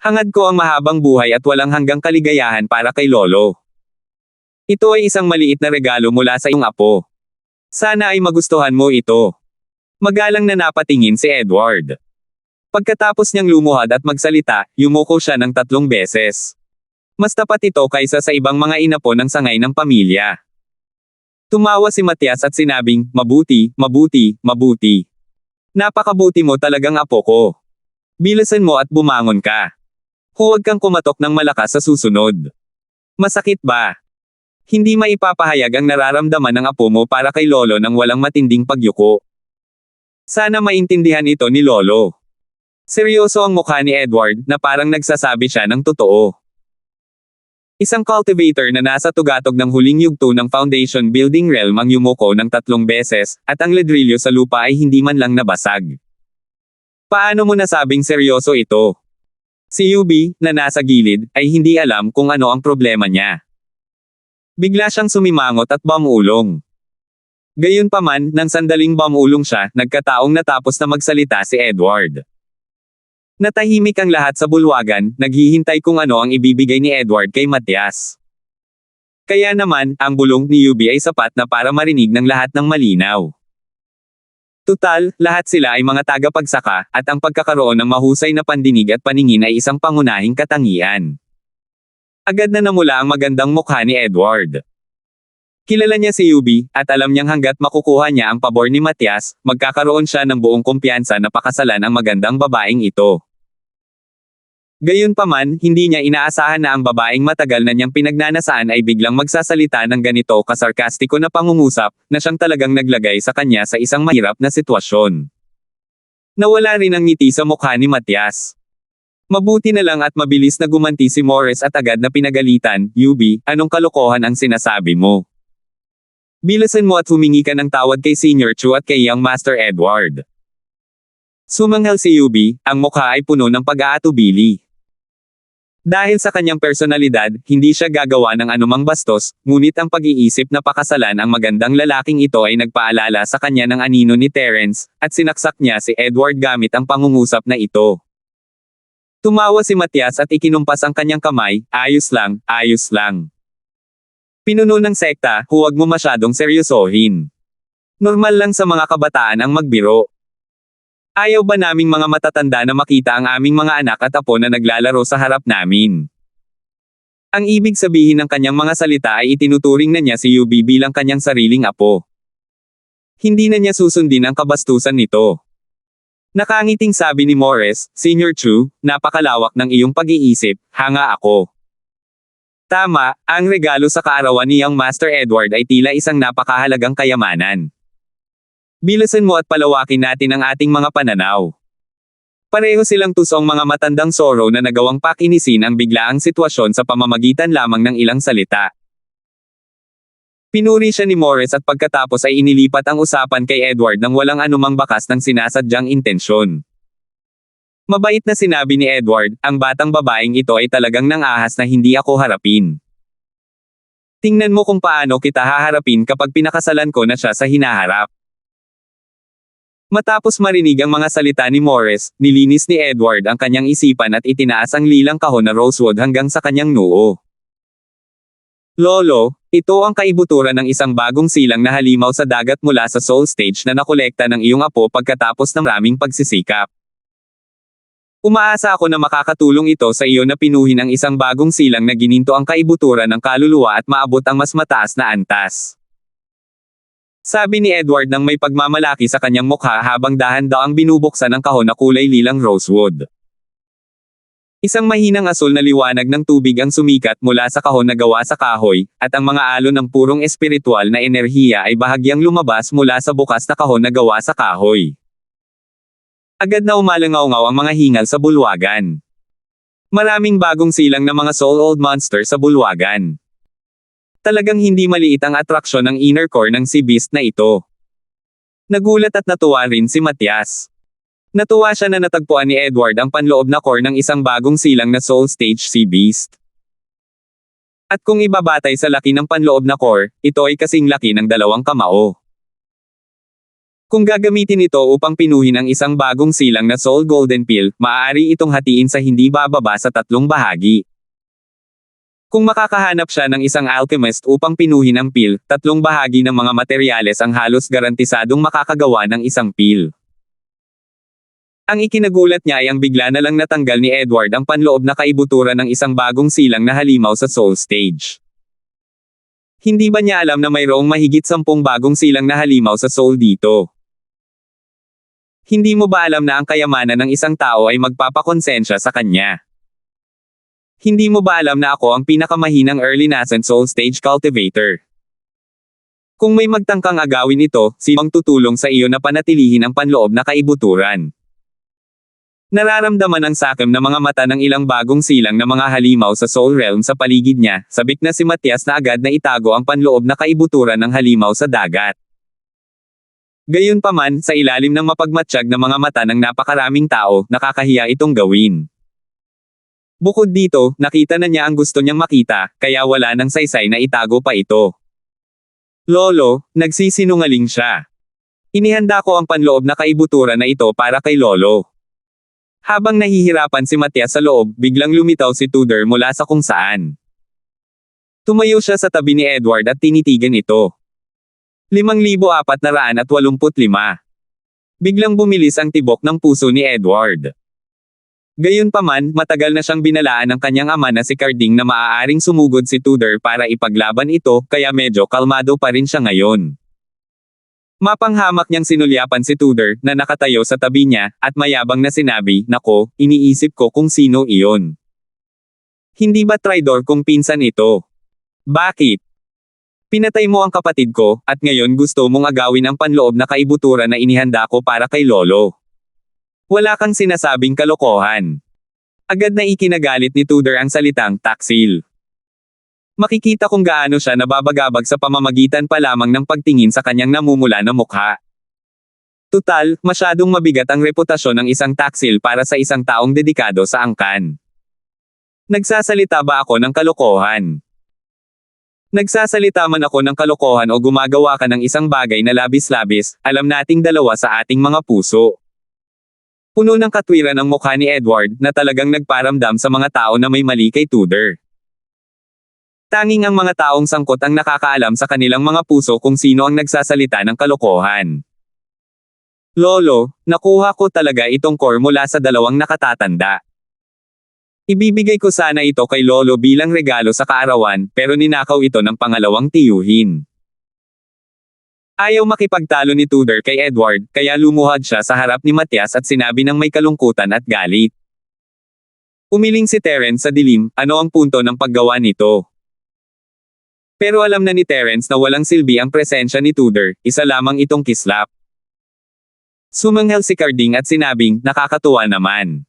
Hangad ko ang mahabang buhay at walang hanggang kaligayahan para kay Lolo. Ito ay isang maliit na regalo mula sa iyong apo. Sana ay magustuhan mo ito. Magalang na napatingin si Edward. Pagkatapos niyang lumuhad at magsalita, yumuko siya ng 3 beses. Mas tapat ito kaysa sa ibang mga inapo ng sangay ng pamilya. Tumawa si Matias at sinabing, mabuti, mabuti, mabuti. Napakabuti mo talagang apo ko. Bilisan mo at bumangon ka. Huwag kang kumatok ng malakas sa susunod. Masakit ba? Hindi maipapahayag ang nararamdaman ng apo mo para kay Lolo nang walang matinding pagyuko. Sana maintindihan ito ni Lolo. Seryoso ang mukha ni Edward na parang nagsasabi siya ng totoo. Isang cultivator na nasa tugatog ng huling yugto ng foundation building realm ang yumuko ng 3 beses, at ang ledrilyo sa lupa ay hindi man lang nabasag. Paano mo nasabing seryoso ito? Si Yubi, na nasa gilid, ay hindi alam kung ano ang problema niya. Bigla siyang sumimangot at bumulong. Gayunpaman, nang sandaling bumulong siya, nagkataong natapos na magsalita si Edward. Natahimik ang lahat sa bulwagan, naghihintay kung ano ang ibibigay ni Edward kay Matias. Kaya naman, ang bulong ni Yubi ay sapat na para marinig ng lahat ng malinaw. Tutal, lahat sila ay mga tagapagsaka, at ang pagkakaroon ng mahusay na pandinig at paningin ay isang pangunahing katangian. Agad na namula ang magandang mukha ni Edward. Kilala niya si Yubi, at alam niyang hanggat makukuha niya ang pabor ni Matias, magkakaroon siya ng buong kumpiyansa na pakasalan ang magandang babaeng ito. Gayunpaman, hindi niya inaasahan na ang babaeng matagal na niyang pinagnanasaan ay biglang magsasalita ng ganito kasarkastiko na pangungusap, na siyang talagang naglagay sa kanya sa isang mahirap na sitwasyon. Nawala rin ang ngiti sa mukha ni Matias. Mabuti na lang at mabilis na gumanti si Morris at agad na pinagalitan, "UB, anong kalokohan ang sinasabi mo? Bilasan mo at humingi ka ng tawad kay Senior Chu at kay Young Master Edward." Sumanghal si UB, ang mukha ay puno ng pag-aatubili. Dahil sa kanyang personalidad, hindi siya gagawa ng anumang bastos, ngunit ang pag-iisip na pakasalan ang magandang lalaking ito ay nagpaalala sa kanya ng anino ni Terence, at sinaksak niya si Edward gamit ang pangungusap na ito. Tumawa si Matias at ikinumpas ang kanyang kamay, ayos lang, ayos lang. Pinuno ng sekta, huwag mo masyadong seryosohin. Normal lang sa mga kabataan ang magbiro. Ayaw ba naming mga matatanda na makita ang aming mga anak at apo na naglalaro sa harap namin? Ang ibig sabihin ng kanyang mga salita ay itinuturing na niya si UB bilang kanyang sariling apo. Hindi na niya susundin ang kabastusan nito. Nakangiting sabi ni Morris, "Senior Chu, napakalawak ng iyong pag-iisip, hanga ako." Tama, ang regalo sa kaarawan ni Young Master Edward ay tila isang napakahalagang kayamanan. Bilasan mo at palawakin natin ang ating mga pananaw. Pareho silang tusong mga matandang soro na nagawang pakinisin ang biglaang sitwasyon sa pamamagitan lamang ng ilang salita. Pinuri siya ni Morris at pagkatapos ay inilipat ang usapan kay Edward nang walang anumang bakas ng sinasadyang intensyon. Mabait na sinabi ni Edward, "Ang batang babaeng ito ay talagang nangahas na hindi ako harapin. Tingnan mo kung paano kita haharapin kapag pinakasalan ko na siya sa hinaharap." Matapos marinig ang mga salita ni Morris, nilinis ni Edward ang kanyang isipan at itinaas ang lilang kahon na rosewood hanggang sa kanyang noo. "Lolo, ito ang kaibuturan ng isang bagong silang na halimaw sa dagat mula sa soul stage na nakolekta ng iyong apo pagkatapos ng maraming pagsisikap. Umaasa ako na makakatulong ito sa iyo na pinuhin ang isang bagong silang na gininto ang kaibuturan ng kaluluwa at maabot ang mas mataas na antas." Sabi ni Edward nang may pagmamalaki sa kanyang mukha habang dahan-daang binubuksan ang kahon na kulay lilang rosewood. Isang mahinang asul na liwanag ng tubig ang sumikat mula sa kahon na gawa sa kahoy, at ang mga alon ng purong espiritual na enerhiya ay bahagyang lumabas mula sa bukas na kahon na gawa sa kahoy. Agad na umalangaw-ngaw ang mga hingal sa bulwagan. Maraming bagong silang na mga soul old monster sa bulwagan. Talagang hindi maliit ang atraksyon ng inner core ng sea beast na ito. Nagulat at natuwa rin si Matias. Natuwa siya na natagpuan ni Edward ang panloob na core ng isang bagong silang na soul stage sea beast. At kung ibabatay sa laki ng panloob na core, ito ay kasing laki ng 2 kamao. Kung gagamitin ito upang pinuhin ang isang bagong silang na soul golden pill, maaari itong hatiin sa hindi bababa sa 3 bahagi. Kung makakahanap siya ng isang alchemist upang pinuhin ang pill, 3 bahagi ng mga materyales ang halos garantisadong makakagawa ng isang pill. Ang ikinagulat niya ay ang bigla na lang natanggal ni Edward ang panloob na kaibuturan ng isang bagong silang na halimaw sa soul stage. Hindi ba niya alam na mayroong mahigit 10 bagong silang na halimaw sa soul dito? Hindi mo ba alam na ang kayamanan ng isang tao ay magpapakonsensya sa kanya? Hindi mo ba alam na ako ang pinakamahinang early nascent soul stage cultivator? Kung may magtangkang agawin ito, sinong tutulong sa iyo na panatilihin ang panloob na kaibuturan? Nararamdaman ang sakim na mga mata ng ilang bagong silang na mga halimaw sa soul realm sa paligid niya, sabik na si Matias na agad na itago ang panloob na kaibuturan ng halimaw sa dagat. Gayunpaman, sa ilalim ng mapagmatsyag na mga mata ng napakaraming tao, nakakahiya itong gawin. Bukod dito, nakita na niya ang gusto niyang makita, kaya wala nang saysay na itago pa ito. "Lolo, nagsisinungaling siya. Inihanda ko ang panloob na kaibuturan na ito para kay Lolo." Habang nahihirapan si Matias sa loob, biglang lumitaw si Tudor mula sa kung saan. Tumayo siya sa tabi ni Edward at tinitigan ito. 5,485. Biglang bumilis ang tibok ng puso ni Edward. Gayunpaman, matagal na siyang binalaan ng kanyang ama na si Carding na maaaring sumugod si Tudor para ipaglaban ito, kaya medyo kalmado pa rin siya ngayon. Mapanghamak niyang sinulyapan si Tudor na nakatayo sa tabi niya at mayabang na sinabi, "Nako, iniisip ko kung sino iyon. Hindi ba traidor kung pinsan ito? Bakit? Pinatay mo ang kapatid ko, at ngayon gusto mong agawin ang panloob na kaibuturan na inihanda ko para kay Lolo. Wala kang sinasabing kalokohan." Agad na ikinagalit ni Tudor ang salitang taksil. Makikita kung gaano siya nababagabag sa pamamagitan pa lamang ng pagtingin sa kanyang namumula na mukha. Tutal, masyadong mabigat ang reputasyon ng isang taksil para sa isang taong dedikado sa angkan. Nagsasalita ba ako ng kalokohan? Nagsasalita man ako ng kalokohan o gumagawa ka ng isang bagay na labis-labis, alam nating dalawa sa ating mga puso. Puno ng katwiran ang mukha ni Edward na talagang nagparamdam sa mga tao na may mali kay Tudor. Tanging ang mga taong sangkot ang nakakaalam sa kanilang mga puso kung sino ang nagsasalita ng kalokohan. "Lolo, nakuha ko talaga itong core mula sa dalawang nakatatanda. Ibibigay ko sana ito kay Lolo bilang regalo sa kaarawan, pero ninakaw ito ng pangalawang tiyuhin." Ayaw makipagtalo ni Tudor kay Edward, kaya lumuhad siya sa harap ni Matias at sinabi ng may kalungkutan at galit. Umiling si Terence sa dilim, ano ang punto ng paggawa nito? Pero alam na ni Terence na walang silbi ang presensya ni Tudor, isa lamang itong kislap. Sumanghel si Carding at sinabing, "Nakakatuwa naman.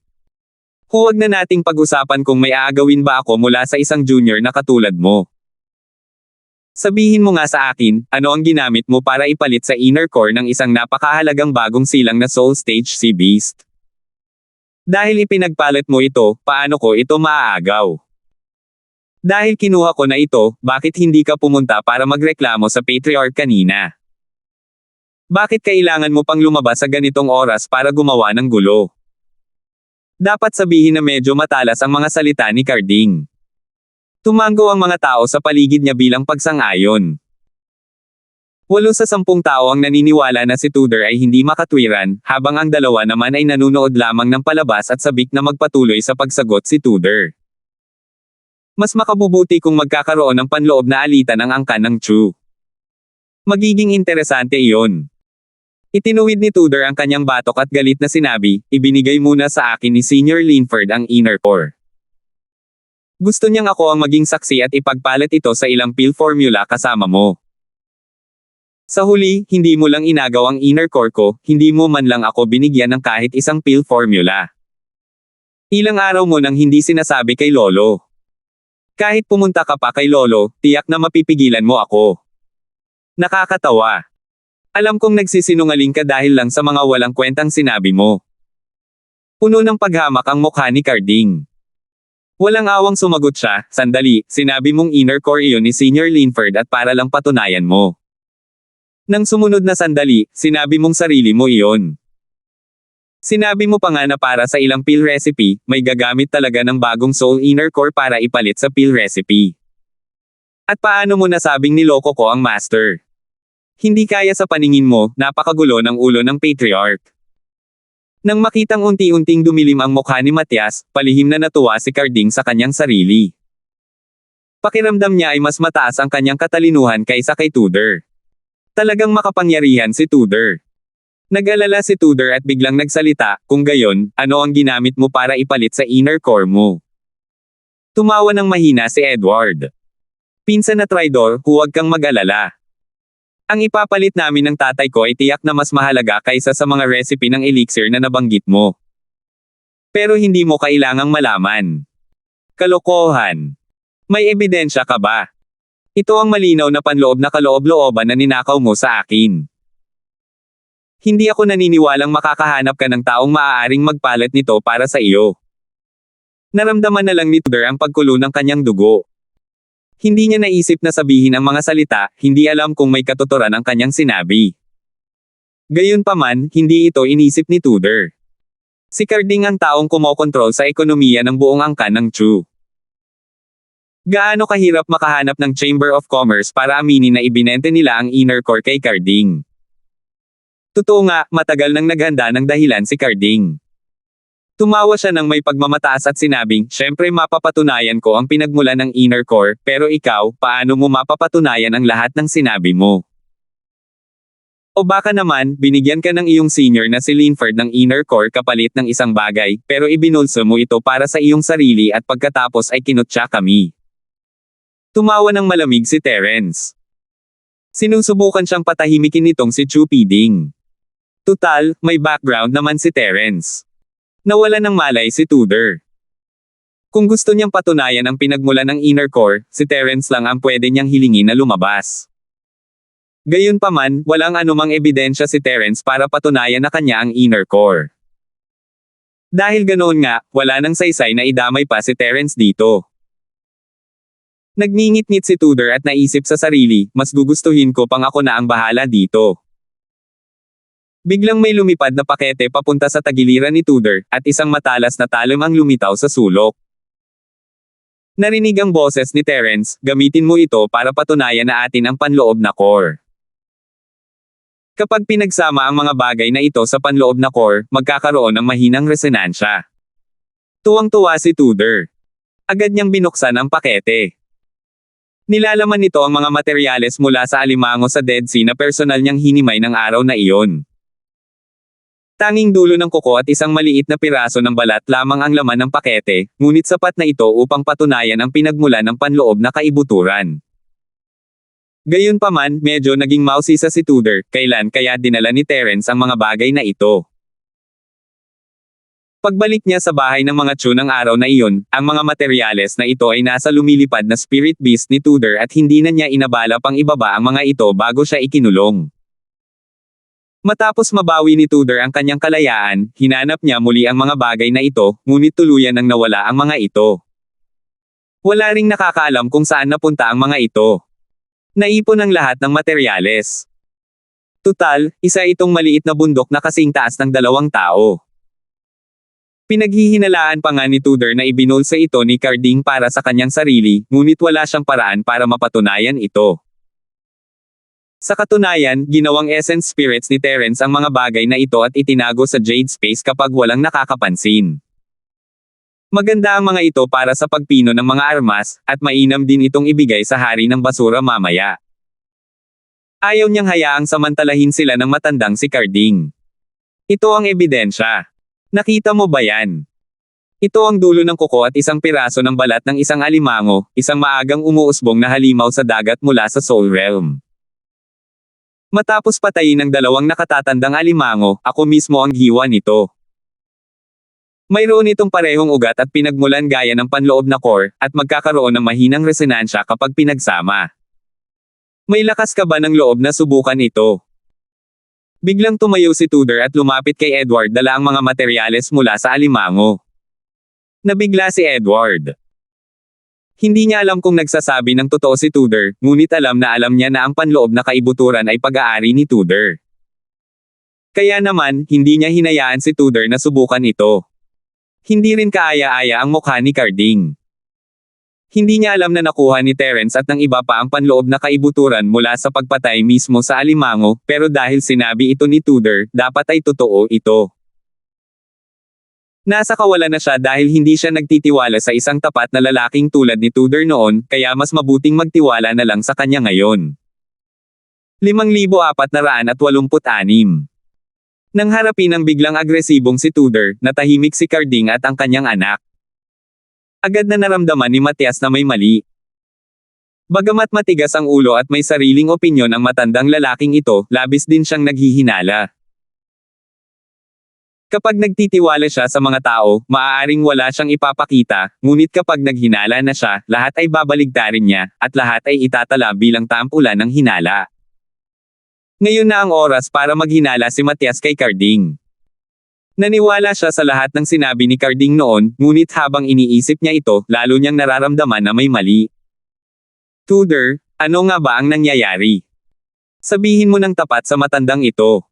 Huwag na nating pag-usapan kung may aagawin ba ako mula sa isang junior na katulad mo. Sabihin mo nga sa akin, ano ang ginamit mo para ipalit sa inner core ng isang napakahalagang bagong silang na Soul Stage Sea Beast? Dahil ipinagpalit mo ito, paano ko ito maaagaw? Dahil kinuha ko na ito, bakit hindi ka pumunta para magreklamo sa Patriarch kanina? Bakit kailangan mo pang lumabas sa ganitong oras para gumawa ng gulo?" Dapat sabihin na medyo matalas ang mga salita ni Carding. Tumango ang mga tao sa paligid niya bilang pagsang-ayon. 8 sa 10 tao ang naniniwala na si Tudor ay hindi makatwiran, habang ang 2 naman ay nanunood lamang ng palabas at sabik na magpatuloy sa pagsagot si Tudor. Mas makabubuti kung magkakaroon ng panloob na alitan ang angkan ng Chu. Magiging interesante iyon. Itinuwid ni Tudor ang kanyang batok at galit na sinabi, "Ibinigay muna sa akin ni Senior Linford ang inner core. Gusto niyang ako ang maging saksi at ipagpalit ito sa ilang pill formula kasama mo. Sa huli, hindi mo lang inagaw ang inner core ko, hindi mo man lang ako binigyan ng kahit isang pill formula. Ilang araw mo nang hindi sinasabi kay Lolo. Kahit pumunta ka pa kay Lolo, tiyak na mapipigilan mo ako. Nakakatawa. Alam kong nagsisinungaling ka dahil lang sa mga walang kwentang sinabi mo." Puno ng paghamak ang mukha ni Carding. Walang awang sumagot siya, "Sandali, sinabi mong inner core iyon ni Senior Linford at para lang patunayan mo. Nang sumunod na sandali, sinabi mong sarili mo iyon. Sinabi mo pa nga na para sa ilang pill recipe, may gagamit talaga ng bagong soul inner core para ipalit sa pill recipe. At paano mo nasabing niloko ko ang master? Hindi kaya sa paningin mo, napakagulo ng ulo ng Patriarch." Nang makitang unti-unting dumilim ang mukha ni Matias, palihim na natuwa si Carding sa kanyang sarili. Pakiramdam niya ay mas mataas ang kanyang katalinuhan kaysa kay Tudor. Talagang makapangyarihan si Tudor. Nag-alala si Tudor at biglang nagsalita, "Kung gayon, ano ang ginamit mo para ipalit sa inner core mo?" Tumawa ng mahina si Edward. "Pinsan na traidor, huwag kang mag-alala. Ang ipapalit namin ng tatay ko ay tiyak na mas mahalaga kaysa sa mga recipe ng elixir na nabanggit mo. Pero hindi mo kailangang malaman." Kalokohan. May ebidensya ka ba? Ito ang malinaw na panloob na kaloob-looban na ninakaw mo sa akin. Hindi ako naniniwalang makakahanap ka ng taong maaaring magpalit nito para sa iyo. Naramdaman na lang ni Tudor ang pagkulo ng kanyang dugo. Hindi niya naisip na sabihin ang mga salita, hindi alam kung may katuturan ang kanyang sinabi. Gayunpaman, hindi ito inisip ni Tudor. Si Carding ang taong kumokontrol sa ekonomiya ng buong angkan ng Chu. Gaano kahirap makahanap ng Chamber of Commerce para aminin na ibinente nila ang inner core kay Carding? Totoo nga, matagal nang naghanda ng dahilan si Carding. Tumawa siya ng may pagmamataas at sinabing, "Syempre mapapatunayan ko ang pinagmulan ng inner core, pero ikaw, paano mo mapapatunayan ang lahat ng sinabi mo?" O baka naman, binigyan ka ng iyong senior na si Linford ng inner core kapalit ng isang bagay, pero ibinulso mo ito para sa iyong sarili at pagkatapos ay kinutya kami. Tumawa ng malamig si Terence. Sinusubukan siyang patahimikin nitong si Chu Piding. Tutal, may background naman si Terence. Nawala ng malay si Tudor. Kung gusto niyang patunayan ang pinagmulan ng inner core, si Terence lang ang pwede niyang hilingin na lumabas. Gayunpaman, walang anumang ebidensya si Terence para patunayan na kanya ang inner core. Dahil ganoon nga, wala nang saysay na idamay pa si Terence dito. Nagngingit-ngit si Tudor at naisip sa sarili, mas gugustuhin ko pang ako na ang bahala dito. Biglang may lumipad na pakete papunta sa tagiliran ni Tudor, at isang matalas na talim ang lumitaw sa sulok. Narinig ang boses ni Terence, gamitin mo ito para patunayan na atin ang panloob na core. Kapag pinagsama ang mga bagay na ito sa panloob na core, magkakaroon ng mahinang resonansya. Tuwang-tuwa si Tudor. Agad niyang binuksan ang pakete. Nilalaman nito ang mga materyales mula sa alimango sa Dead Sea na personal niyang hinimay ng araw na iyon. Tanging dulo ng kuko at isang maliit na piraso ng balat lamang ang laman ng pakete, ngunit sapat na ito upang patunayan ang pinagmulan ng panloob na kaibuturan. Gayunpaman, medyo naging mausisa si Tudor, kailan kaya dinala ni Terence ang mga bagay na ito. Pagbalik niya sa bahay ng mga Chu ng araw na iyon, ang mga materyales na ito ay nasa lumilipad na spirit beast ni Tudor at hindi na niya inabala pang ibaba ang mga ito bago siya ikinulong. Matapos mabawi ni Tudor ang kanyang kalayaan, hinanap niya muli ang mga bagay na ito, ngunit tuluyan nang nawala ang mga ito. Wala ring nakakaalam kung saan napunta ang mga ito. Naipon ang lahat ng materyales. Tutal, isa itong maliit na bundok na kasing taas ng 2 tao. Pinaghihinalaan pa nga ni Tudor na ibinulsa ito ni Carding para sa kanyang sarili, ngunit wala siyang paraan para mapatunayan ito. Sa katunayan, ginawang essence spirits ni Terence ang mga bagay na ito at itinago sa Jade Space kapag walang nakakapansin. Maganda ang mga ito para sa pagpino ng mga armas, at mainam din itong ibigay sa hari ng basura mamaya. Ayaw niyang hayaang samantalahin sila ng matandang si Carding. Ito ang ebidensya. Nakita mo ba yan? Ito ang dulo ng kuko at isang piraso ng balat ng isang alimango, isang maagang umuusbong na halimaw sa dagat mula sa Soul Realm. Matapos patayin ng 2 nakatatandang alimango, ako mismo ang hiwa nito. Mayroon itong parehong ugat at pinagmulan gaya ng panloob na core, at magkakaroon ng mahinang resonansya kapag pinagsama. May lakas ka ba ng loob na subukan ito? Biglang tumayo si Tudor at lumapit kay Edward dala ang mga materyales mula sa alimango. Nabigla si Edward. Hindi niya alam kung nagsasabi ng totoo si Tudor, ngunit alam niya na ang panloob na kaibuturan ay pag-aari ni Tudor. Kaya naman, hindi niya hinayaan si Tudor na subukan ito. Hindi rin kaaya-aya ang mukha ni Carding. Hindi niya alam na nakuha ni Terence at ng iba pa ang panloob na kaibuturan mula sa pagpatay mismo sa alimango, pero dahil sinabi ito ni Tudor, dapat ay totoo ito. Nasa kawalan na siya dahil hindi siya nagtitiwala sa isang tapat na lalaking tulad ni Tudor noon, kaya mas mabuting magtiwala na lang sa kanya ngayon. 5,486. Nang harapin ang biglang agresibong si Tudor, natahimik si Carding at ang kanyang anak. Agad na naramdaman ni Matias na may mali. Bagamat matigas ang ulo at may sariling opinyon ang matandang lalaking ito, labis din siyang naghihinala. Kapag nagtitiwala siya sa mga tao, maaaring wala siyang ipapakita, ngunit kapag naghinala na siya, lahat ay babaligtarin niya, at lahat ay itatala bilang tampulan ng hinala. Ngayon na ang oras para maghinala si Matias kay Carding. Naniwala siya sa lahat ng sinabi ni Carding noon, ngunit habang iniisip niya ito, lalo niyang nararamdaman na may mali. Tudor, ano nga ba ang nangyayari? Sabihin mo ng tapat sa matandang ito.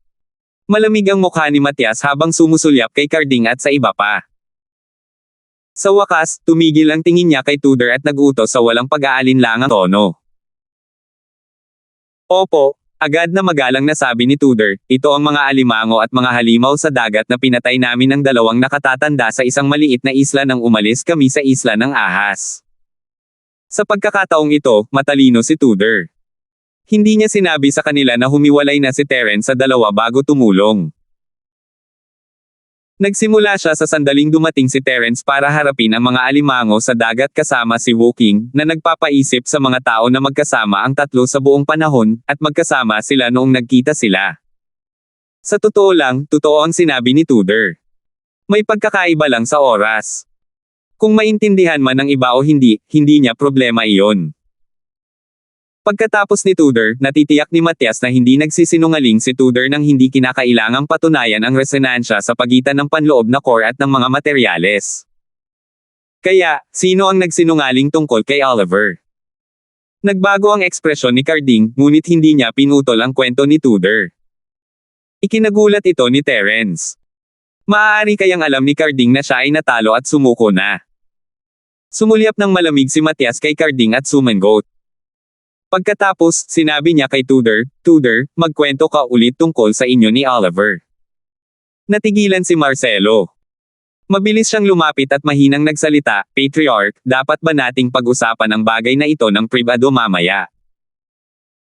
Malamig ang mukha ni Matias habang sumusulyap kay Carding at sa iba pa. Sa wakas, tumigil ang tingin niya kay Tudor at nag-utos sa walang pag-aalinlangang tono. Opo. Agad na magalang nasabi ni Tudor, ito ang mga alimango at mga halimaw sa dagat na pinatay namin ng 2 nakatatanda sa isang maliit na isla nang umalis kami sa isla ng ahas. Sa pagkakataong ito, matalino si Tudor. Hindi niya sinabi sa kanila na humiwalay na si Terence sa dalawa bago tumulong. Nagsimula siya sa sandaling dumating si Terence para harapin ang mga alimango sa dagat kasama si Woking, na nagpapaisip sa mga tao na magkasama ang tatlo sa buong panahon, at magkasama sila noong nagkita sila. Sa totoo lang, totoo ang sinabi ni Tudor. May pagkakaiba lang sa oras. Kung maintindihan man ng iba o hindi, hindi niya problema iyon. Pagkatapos ni Tudor, natitiyak ni Matyas na hindi nagsisinungaling si Tudor nang hindi kinakailangang patunayan ang resonansya sa pagitan ng panloob na core at ng mga materyales. Kaya, sino ang nagsinungaling tungkol kay Oliver? Nagbago ang ekspresyon ni Carding, ngunit hindi niya pinutol ang kwento ni Tudor. Ikinagulat ito ni Terence. Maaari kayang alam ni Carding na siya ay natalo at sumuko na. Sumulyap ng malamig si Matyas kay Carding at sumangot. Pagkatapos, sinabi niya kay Tudor, "Tudor, magkwento ka ulit tungkol sa inyo ni Oliver." Natigilan si Marcelo. Mabilis siyang lumapit at mahinang nagsalita, "Patriarch, dapat ba nating pag-usapan ang bagay na ito ng pribado mamaya?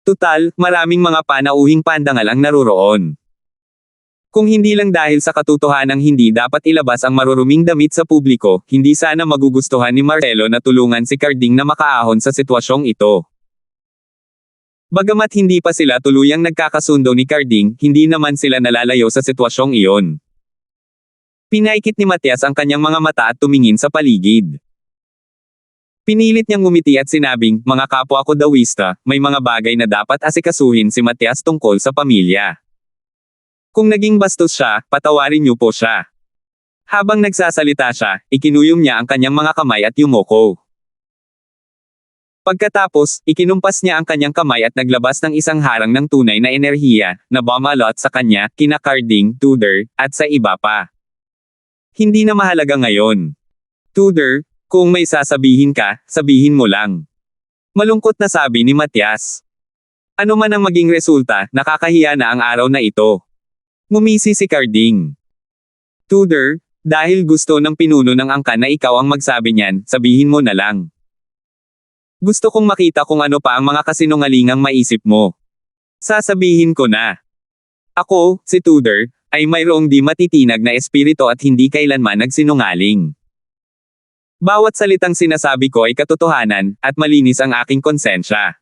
Tutal, maraming mga panauhing pandangal ang naroroon. Kung hindi lang dahil sa katotohanang hindi dapat ilabas ang maruruming damit sa publiko, hindi sana magugustuhan ni Marcelo na tulungan si Carding na makaahon sa sitwasyong ito." Bagamat hindi pa sila tuluyang nagkakasundo ni Carding, hindi naman sila nalalayo sa sitwasyong iyon. Pinaikit ni Matyas ang kanyang mga mata at tumingin sa paligid. Pinilit niyang ngumiti at sinabing, "Mga kapwa ko dawista, may mga bagay na dapat asikasuhin si Matyas tungkol sa pamilya. Kung naging bastos siya, patawarin niyo po siya." Habang nagsasalita siya, ikinuyom niya ang kanyang mga kamay at yumoko. Pagkatapos, ikinumpas niya ang kanyang kamay at naglabas ng isang harang ng tunay na enerhiya, na bumalot sa kanya, kina Carding, Tudor, at sa iba pa. Hindi na mahalaga ngayon. Tudor, kung may sasabihin ka, sabihin mo lang. Malungkot na sabi ni Matyas. Ano man ang maging resulta, nakakahiya na ang araw na ito. Ngumisi si Carding. Tudor, dahil gusto ng pinuno ng angkan na ikaw ang magsabi niyan, sabihin mo na lang. Gusto kong makita kung ano pa ang mga kasinungalingang maisip mo. Sasabihin ko na. Ako, si Tudor, ay mayroong di matitinag na espiritu at hindi kailanman nagsinungaling. Bawat salitang sinasabi ko ay katotohanan, at malinis ang aking konsensya.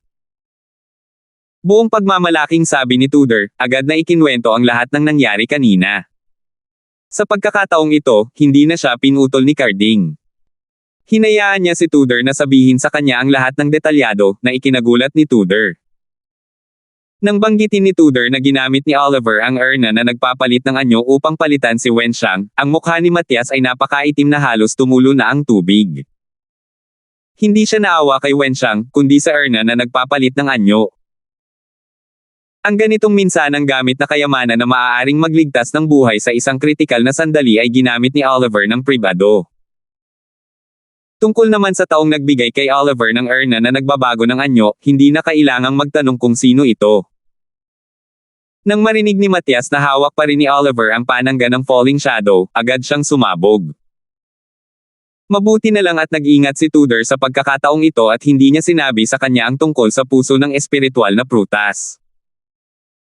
Buong pagmamalaking sabi ni Tudor, agad na ikinwento ang lahat ng nangyari kanina. Sa pagkakataong ito, hindi na siya pinutol ni Carding. Hinayaan niya si Tudor na sabihin sa kanya ang lahat ng detalyado, na ikinagulat ni Tudor. Nang banggitin ni Tudor na ginamit ni Oliver ang urna na nagpapalit ng anyo upang palitan si Wenxiang, ang mukha ni Matyas ay napakaitim na halos tumulo na ang tubig. Hindi siya naawa kay Wenxiang, kundi sa urna na nagpapalit ng anyo. Ang ganitong minsanang gamit na kayamanan na maaaring magligtas ng buhay sa isang kritikal na sandali ay ginamit ni Oliver ng pribado. Tungkol naman sa taong nagbigay kay Oliver ng urna na nagbabago ng anyo, hindi na kailangang magtanong kung sino ito. Nang marinig ni Matyas na hawak pa rin ni Oliver ang panangga ng Falling Shadow, agad siyang sumabog. Mabuti na lang at nag-ingat si Tudor sa pagkakataong ito at hindi niya sinabi sa kanya ang tungkol sa puso ng espiritual na prutas.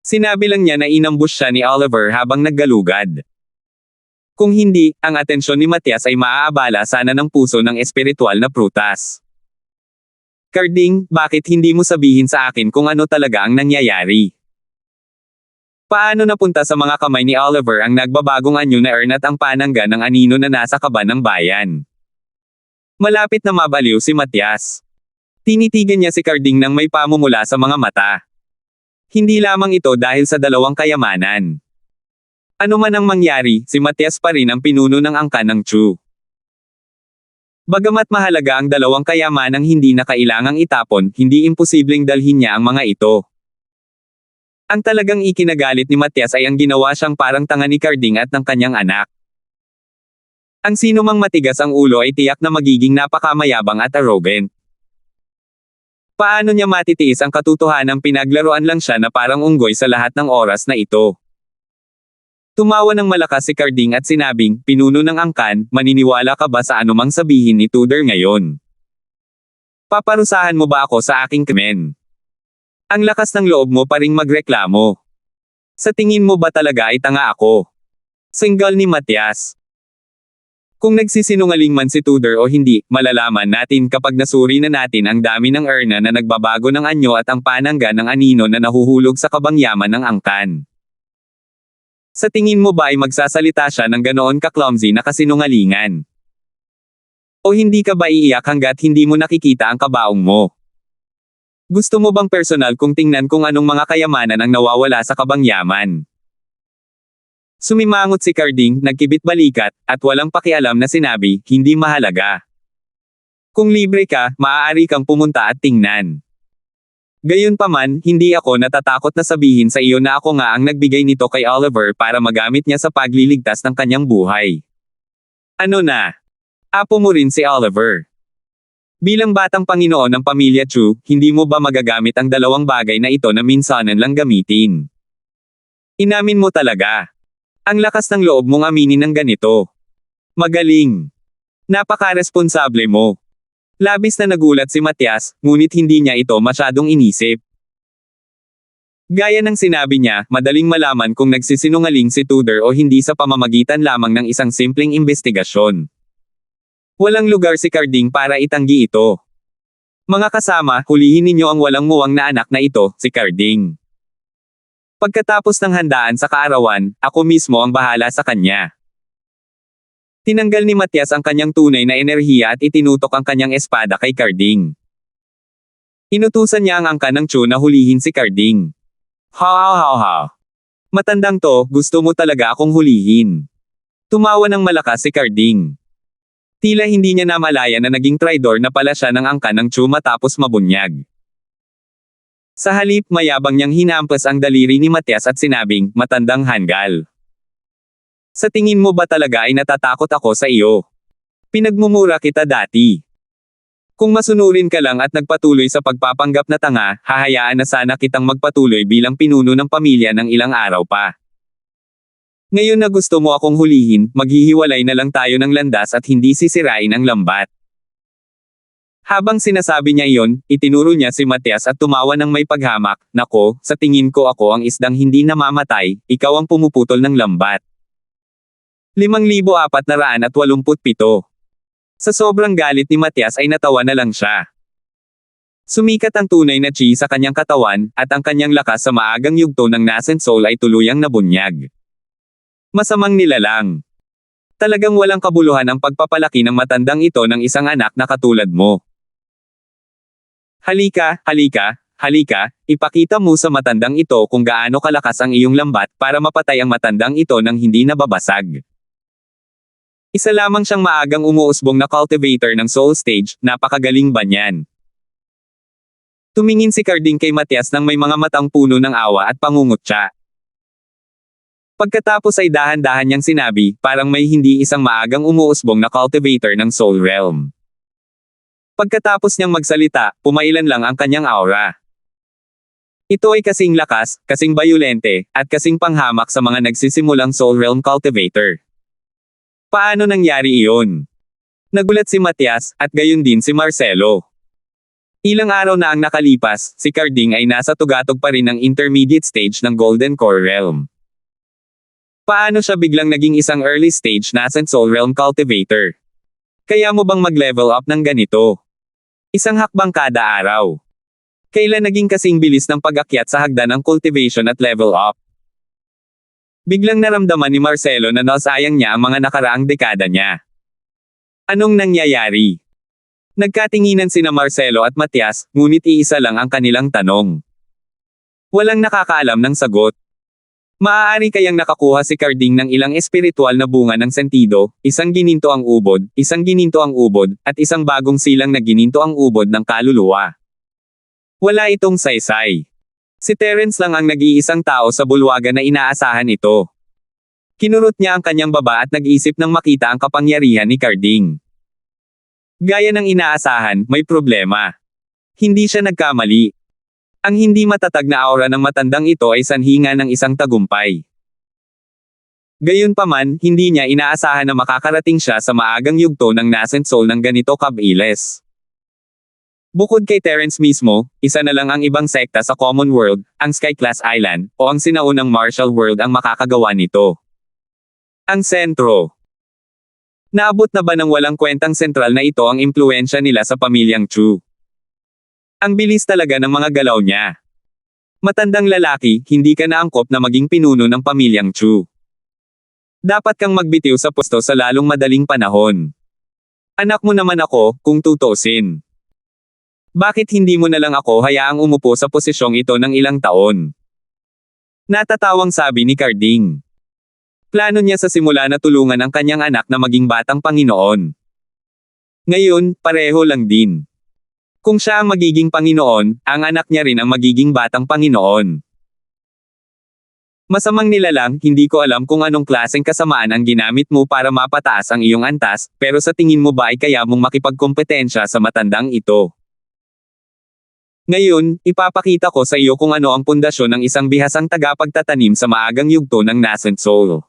Sinabi lang niya na inambush siya ni Oliver habang naggalugad. Kung hindi, ang atensyon ni Matyas ay maaabala sana ng puso ng espiritual na prutas. Carding, bakit hindi mo sabihin sa akin kung ano talaga ang nangyayari? Paano napunta sa mga kamay ni Oliver ang nagbabagong anyo na urn at ang panangga ng anino na nasa kaban ng bayan? Malapit na mabaliw si Matyas. Tinitigan niya si Carding nang may pamumula sa mga mata. Hindi lamang ito dahil sa dalawang kayamanan. Ano man ang mangyari, si Matyas pa rin ang pinuno ng angkan ng Chu. Bagamat mahalaga ang dalawang kayamanang hindi na kailangang itapon, hindi imposibleng dalhin niya ang mga ito. Ang talagang ikinagalit ni Matyas ay ang ginawa siyang parang tanga ni Carding at ng kanyang anak. Ang sino mang matigas ang ulo ay tiyak na magiging napakamayabang at arrogant. Paano niya matitiis ang katotohanang pinaglaruan lang siya na parang unggoy sa lahat ng oras na ito? Tumawa ng malakas si Carding at sinabing, "Pinuno ng angkan, maniniwala ka ba sa anumang sabihin ni Tudor ngayon? Paparusahan mo ba ako sa aking krimen?" Ang lakas ng loob mo pa ring magreklamo. Sa tingin mo ba talaga ay tanga ako? Single ni Matias. Kung nagsisinungaling man si Tudor o hindi, malalaman natin kapag nasuri na natin ang dami ng Erna na nagbabago ng anyo at ang panangga ng anino na nahuhulog sa kabangyaman ng angkan. Sa tingin mo ba ay magsasalita siya ng ganoon ka-clumsy na kasinungalingan? O hindi ka ba iiyak hanggat hindi mo nakikita ang kabaong mo? Gusto mo bang personal kung tingnan kung anong mga kayamanan ang nawawala sa kabangyaman? Sumimangot si Carding, nagkibit balikat, at walang pakialam na sinabi, hindi mahalaga. Kung libre ka, maaari kang pumunta at tingnan. Gayunpaman, hindi ako natatakot na sabihin sa iyo na ako nga ang nagbigay nito kay Oliver para magamit niya sa pagliligtas ng kanyang buhay. Ano na? Apo mo rin si Oliver. Bilang batang Panginoon ng pamilya Chu, hindi mo ba magagamit ang dalawang bagay na ito na minsanan lang gamitin? Inamin mo talaga. Ang lakas ng loob mong aminin ng ganito. Magaling. Napaka-responsable mo. Labis na nagulat si Matias, ngunit hindi niya ito masyadong inisip. Gaya ng sinabi niya, madaling malaman kung nagsisinungaling si Tudor o hindi sa pamamagitan lamang ng isang simpleng investigasyon. Walang lugar si Carding para itanggi ito. Mga kasama, hulihin ninyo ang walang muwang na anak na ito, si Carding. Pagkatapos ng handaan sa kaarawan, ako mismo ang bahala sa kanya. Tinanggal ni Matias ang kanyang tunay na enerhiya at itinutok ang kanyang espada kay Carding. Inutusan niya ang angkan ng Chu na hulihin si Carding. Ha. Matandang to, gusto mo talaga akong hulihin. Tumawa ng malakas si Carding. Tila hindi niya namalaya na naging traidor na pala siya ng angkan ng Chu matapos mabunyag. Sa halip, mayabang niyang hinampas ang daliri ni Matias at sinabing, matandang hanggal. Sa tingin mo ba talaga ay natatakot ako sa iyo? Pinagmumura kita dati. Kung masunurin ka lang at nagpatuloy sa pagpapanggap na tanga, hahayaan na sana kitang magpatuloy bilang pinuno ng pamilya ng ilang araw pa. Ngayon na gusto mo akong hulihin, maghihiwalay na lang tayo ng landas at hindi sisirain ang lambat. Habang sinasabi niya iyon, itinuro niya si Matias at tumawa ng may paghamak, nako, sa tingin ko ako ang isdang hindi namamatay, ikaw ang pumuputol ng lambat. 5,487. Sa sobrang galit ni Matias ay natawa na lang siya. Sumikat ang tunay na chi sa kanyang katawan, at ang kanyang lakas sa maagang yugto ng nascent soul ay tuluyang nabunyag. Masamang nilalang. Talagang walang kabuluhan ang pagpapalaki ng matandang ito ng isang anak na katulad mo. Halika, ipakita mo sa matandang ito kung gaano kalakas ang iyong lambat para mapatay ang matandang ito nang hindi nababasag. Isa lamang siyang maagang umuusbong na cultivator ng soul stage, napakagaling ba niyan? Tumingin si Carding kay Matias nang may mga matang puno ng awa at pangungutya. Pagkatapos ay dahan-dahan niyang sinabi, parang may hindi isang maagang umuusbong na cultivator ng soul realm. Pagkatapos niyang magsalita, pumailan lang ang kanyang aura. Ito ay kasing lakas, kasing bayolente, at kasing panghamak sa mga nagsisimulang soul realm cultivator. Paano nangyari iyon? Nagulat si Matias, at gayon din si Marcelo. Ilang araw na ang nakalipas, si Carding ay nasa tugatog pa rin ng intermediate stage ng Golden Core Realm. Paano siya biglang naging isang early stage nascent soul realm cultivator? Kaya mo bang mag-level up ng ganito? Isang hakbang kada araw. Kailan naging kasing bilis ng pag-akyat sa hagdan ng cultivation at level up? Biglang naramdaman ni Marcelo na nasayang niya ang mga nakaraang dekada niya. Anong nangyayari? Nagkatinginan sina Marcelo at Matias, ngunit iisa lang ang kanilang tanong. Walang nakakaalam ng sagot. Maaari kayang nakakuha si Carding ng ilang espiritual na bunga ng sentido, isang gininto ang ubod, at isang bagong silang na gininto ang ubod ng kaluluwa. Wala itong saysay. Si Terence lang ang nag-iisang tao sa bulwagan na inaasahan ito. Kinurot niya ang kanyang baba at nag-isip nang makita ang kapangyarihan ni Carding. Gaya ng inaasahan, may problema. Hindi siya nagkamali. Ang hindi matatag na aura ng matandang ito ay sanhinga ng isang tagumpay. Gayunpaman, hindi niya inaasahan na makakarating siya sa maagang yugto ng nascent soul ng ganito kabilis. Bukod kay Terence mismo, isa na lang ang ibang sekta sa Common World, ang Sky-class Island, o ang sinaunang Marshall World ang makakagawa nito. Ang sentro. Naabot na ba ng walang kwentang sentral na ito ang impluwensya nila sa pamilyang Chu? Ang bilis talaga ng mga galaw niya. Matandang lalaki, hindi ka naangkop na maging pinuno ng pamilyang Chu. Dapat kang magbitiw sa pwesto sa lalong madaling panahon. Anak mo naman ako, kung tutusin. Bakit hindi mo na lang ako hayaang umupo sa posisyong ito ng ilang taon? Natatawang sabi ni Carding. Plano niya sa simula na tulungan ang kanyang anak na maging batang Panginoon. Ngayon, pareho lang din. Kung siya ang magiging Panginoon, ang anak niya rin ang magiging batang Panginoon. Masamang nilalang, hindi ko alam kung anong klaseng kasamaan ang ginamit mo para mapataas ang iyong antas, pero sa tingin mo ba ay kaya mong makipagkompetensya sa matandang ito? Ngayon, ipapakita ko sa iyo kung ano ang pundasyon ng isang bihasang tagapagtatanim sa maagang yugto ng nascent soul.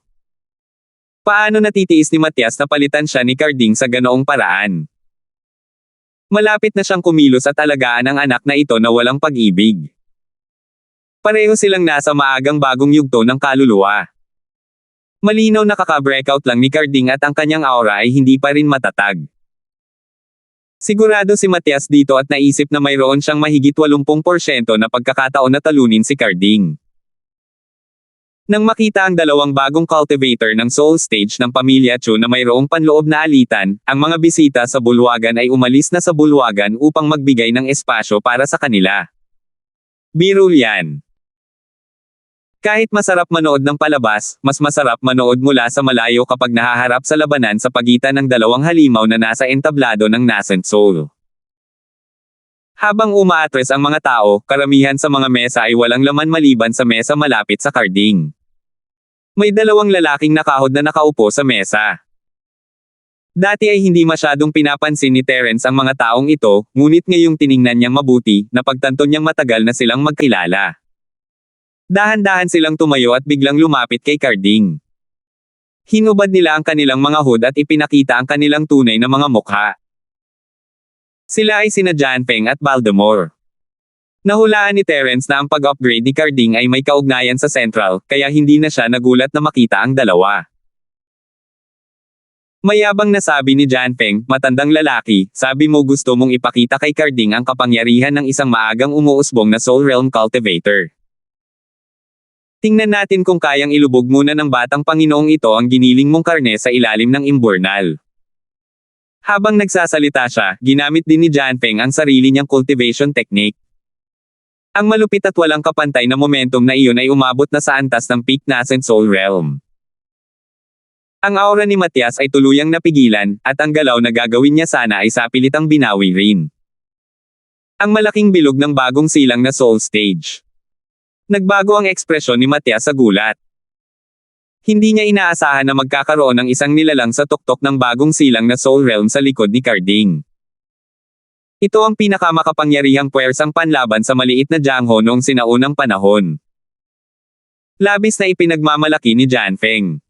Paano natitiis ni Matias na palitan siya ni Carding sa ganoong paraan? Malapit na siyang kumilos at alagaan ang anak na ito na walang pag-ibig. Pareho silang nasa maagang bagong yugto ng kaluluwa. Malinaw na kaka-breakout lang ni Carding at ang kanyang aura ay hindi pa rin matatag. Sigurado si Matias dito at naisip na mayroon siyang mahigit 80% na pagkakataon na talunin si Carding. Nang makita ang dalawang bagong cultivator ng soul stage ng pamilya Chu na mayroong panloob na alitan, ang mga bisita sa bulwagan ay umalis na sa bulwagan upang magbigay ng espasyo para sa kanila. Biro yan. Kahit masarap manood ng palabas, mas masarap manood mula sa malayo kapag nahaharap sa labanan sa pagitan ng dalawang halimaw na nasa entablado ng nascent soul. Habang umaatres ang mga tao, karamihan sa mga mesa ay walang laman maliban sa mesa malapit sa Carding. May dalawang lalaking nakahod na nakaupo sa mesa. Dati ay hindi masyadong pinapansin ni Terence ang mga taong ito, ngunit ngayong tiningnan niyang mabuti, napagtanto niyang matagal na silang magkilala. Dahan-dahan silang tumayo at biglang lumapit kay Carding. Hinubad nila ang kanilang mga hood at ipinakita ang kanilang tunay na mga mukha. Sila ay sina Janpeng at Baltimore. Nahulaan ni Terence na ang pag-upgrade ni Carding ay may kaugnayan sa Central, kaya hindi na siya nagulat na makita ang dalawa. Mayabang na sabi ni Janpeng, matandang lalaki, sabi mo gusto mong ipakita kay Carding ang kapangyarihan ng isang maagang umuusbong na Soul Realm Cultivator. Tingnan natin kung kayang ilubog muna ng batang Panginoong ito ang giniling mong karne sa ilalim ng imburnal. Habang nagsasalita siya, ginamit din ni Janpeng ang sarili niyang cultivation technique. Ang malupit at walang kapantay na momentum na iyon ay umabot na sa antas ng peak nascent soul realm. Ang aura ni Matias ay tuluyang napigilan, at ang galaw na gagawin niya sana ay sapilitang binawi rin. Ang malaking bilog ng bagong silang na soul stage. Nagbago ang ekspresyon ni Matias sa gulat. Hindi niya inaasahan na magkakaroon ng isang nilalang sa tuktok ng bagong silang na soul realm sa likod ni Carding. Ito ang pinakamakapangyarihang puwersang panlaban sa maliit na Jiangho noong sinaunang panahon. Labis na ipinagmamalaki ni Janpeng.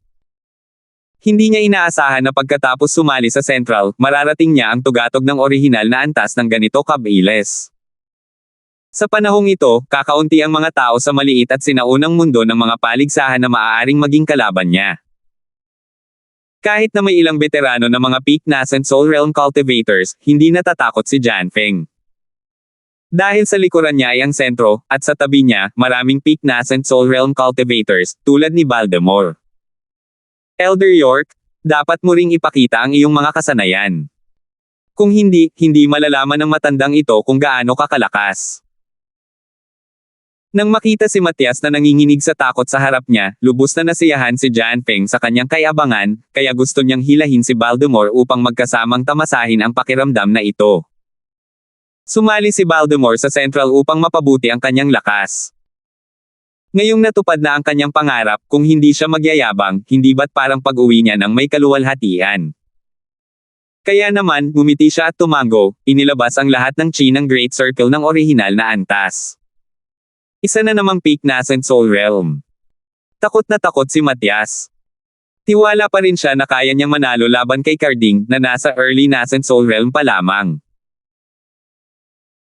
Hindi niya inaasahan na pagkatapos sumali sa Central, mararating niya ang tugatog ng orihinal na antas ng ganito kabilis. Sa panahong ito, kakaunti ang mga tao sa maliit at sinaunang mundo ng mga paligsahan na maaaring maging kalaban niya. Kahit na may ilang veterano na mga peak nascent soul realm cultivators, hindi natatakot si Janpeng. Dahil sa likuran niya ay ang sentro, at sa tabi niya, maraming peak nascent soul realm cultivators, tulad ni Baltimore. Elder York, dapat mo ring ipakita ang iyong mga kasanayan. Kung hindi, hindi malalaman ng matandang ito kung gaano kakalakas. Nang makita si Matias na nanginginig sa takot sa harap niya, lubos na nasiyahan si Janpeng sa kanyang kayabangan, kaya gusto niyang hilahin si Baltimore upang magkasamang tamasahin ang pakiramdam na ito. Sumali si Baltimore sa Central upang mapabuti ang kanyang lakas. Ngayong natupad na ang kanyang pangarap, kung hindi siya magyayabang, hindi ba't parang pag-uwi niya ng may kaluwalhatian? Kaya naman, ngumiti siya at tumango, inilabas ang lahat ng chi ng Great Circle ng orihinal na antas. Isa na namang peak nascent soul realm. Takot na takot si Matias. Tiwala pa rin siya na kaya niyang manalo laban kay Carding, na nasa early nascent soul realm pa lamang.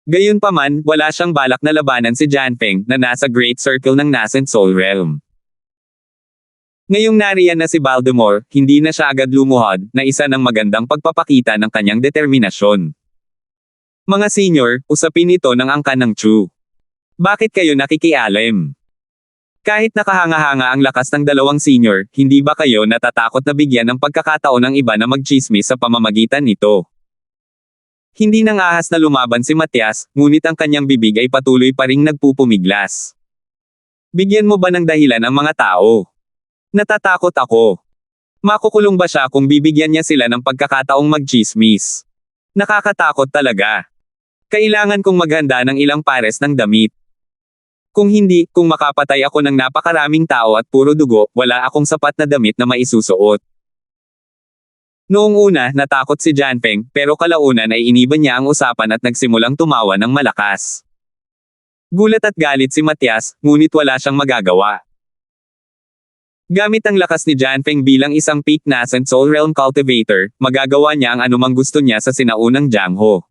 Gayunpaman, wala siyang balak na labanan si Janfeng na nasa Great Circle ng Nascent Soul Realm. Ngayong nariyan na si Baltimore, hindi na siya agad lumuhod, na isa ng magandang pagpapakita ng kanyang determinasyon. Mga senior, usapin ito ng angkan ng Chu. Bakit kayo nakikialam? Kahit nakahanga-hanga ang lakas ng dalawang senior, hindi ba kayo natatakot na bigyan ng pagkakataon ng iba na magchismis sa pamamagitan nito? Hindi nang ahas na lumaban si Matias, ngunit ang kanyang bibig ay patuloy pa ring nagpupumiglas. Bigyan mo ba ng dahilan ang mga tao? Natatakot ako. Makukulong ba siya kung bibigyan niya sila ng pagkakataong magchismis? Nakakatakot talaga. Kailangan kong maghanda ng ilang pares ng damit. Kung hindi, kung makapatay ako ng napakaraming tao at puro dugo, wala akong sapat na damit na maisusuot. Noong una, natakot si Janfeng, pero kalaunan ay iniban niya ang usapan at nagsimulang tumawa ng malakas. Gulat at galit si Matias, ngunit wala siyang magagawa. Gamit ang lakas ni Janfeng bilang isang peak Nascent Soul Realm Cultivator, magagawa niya ang anumang gusto niya sa sinaunang Jiangho.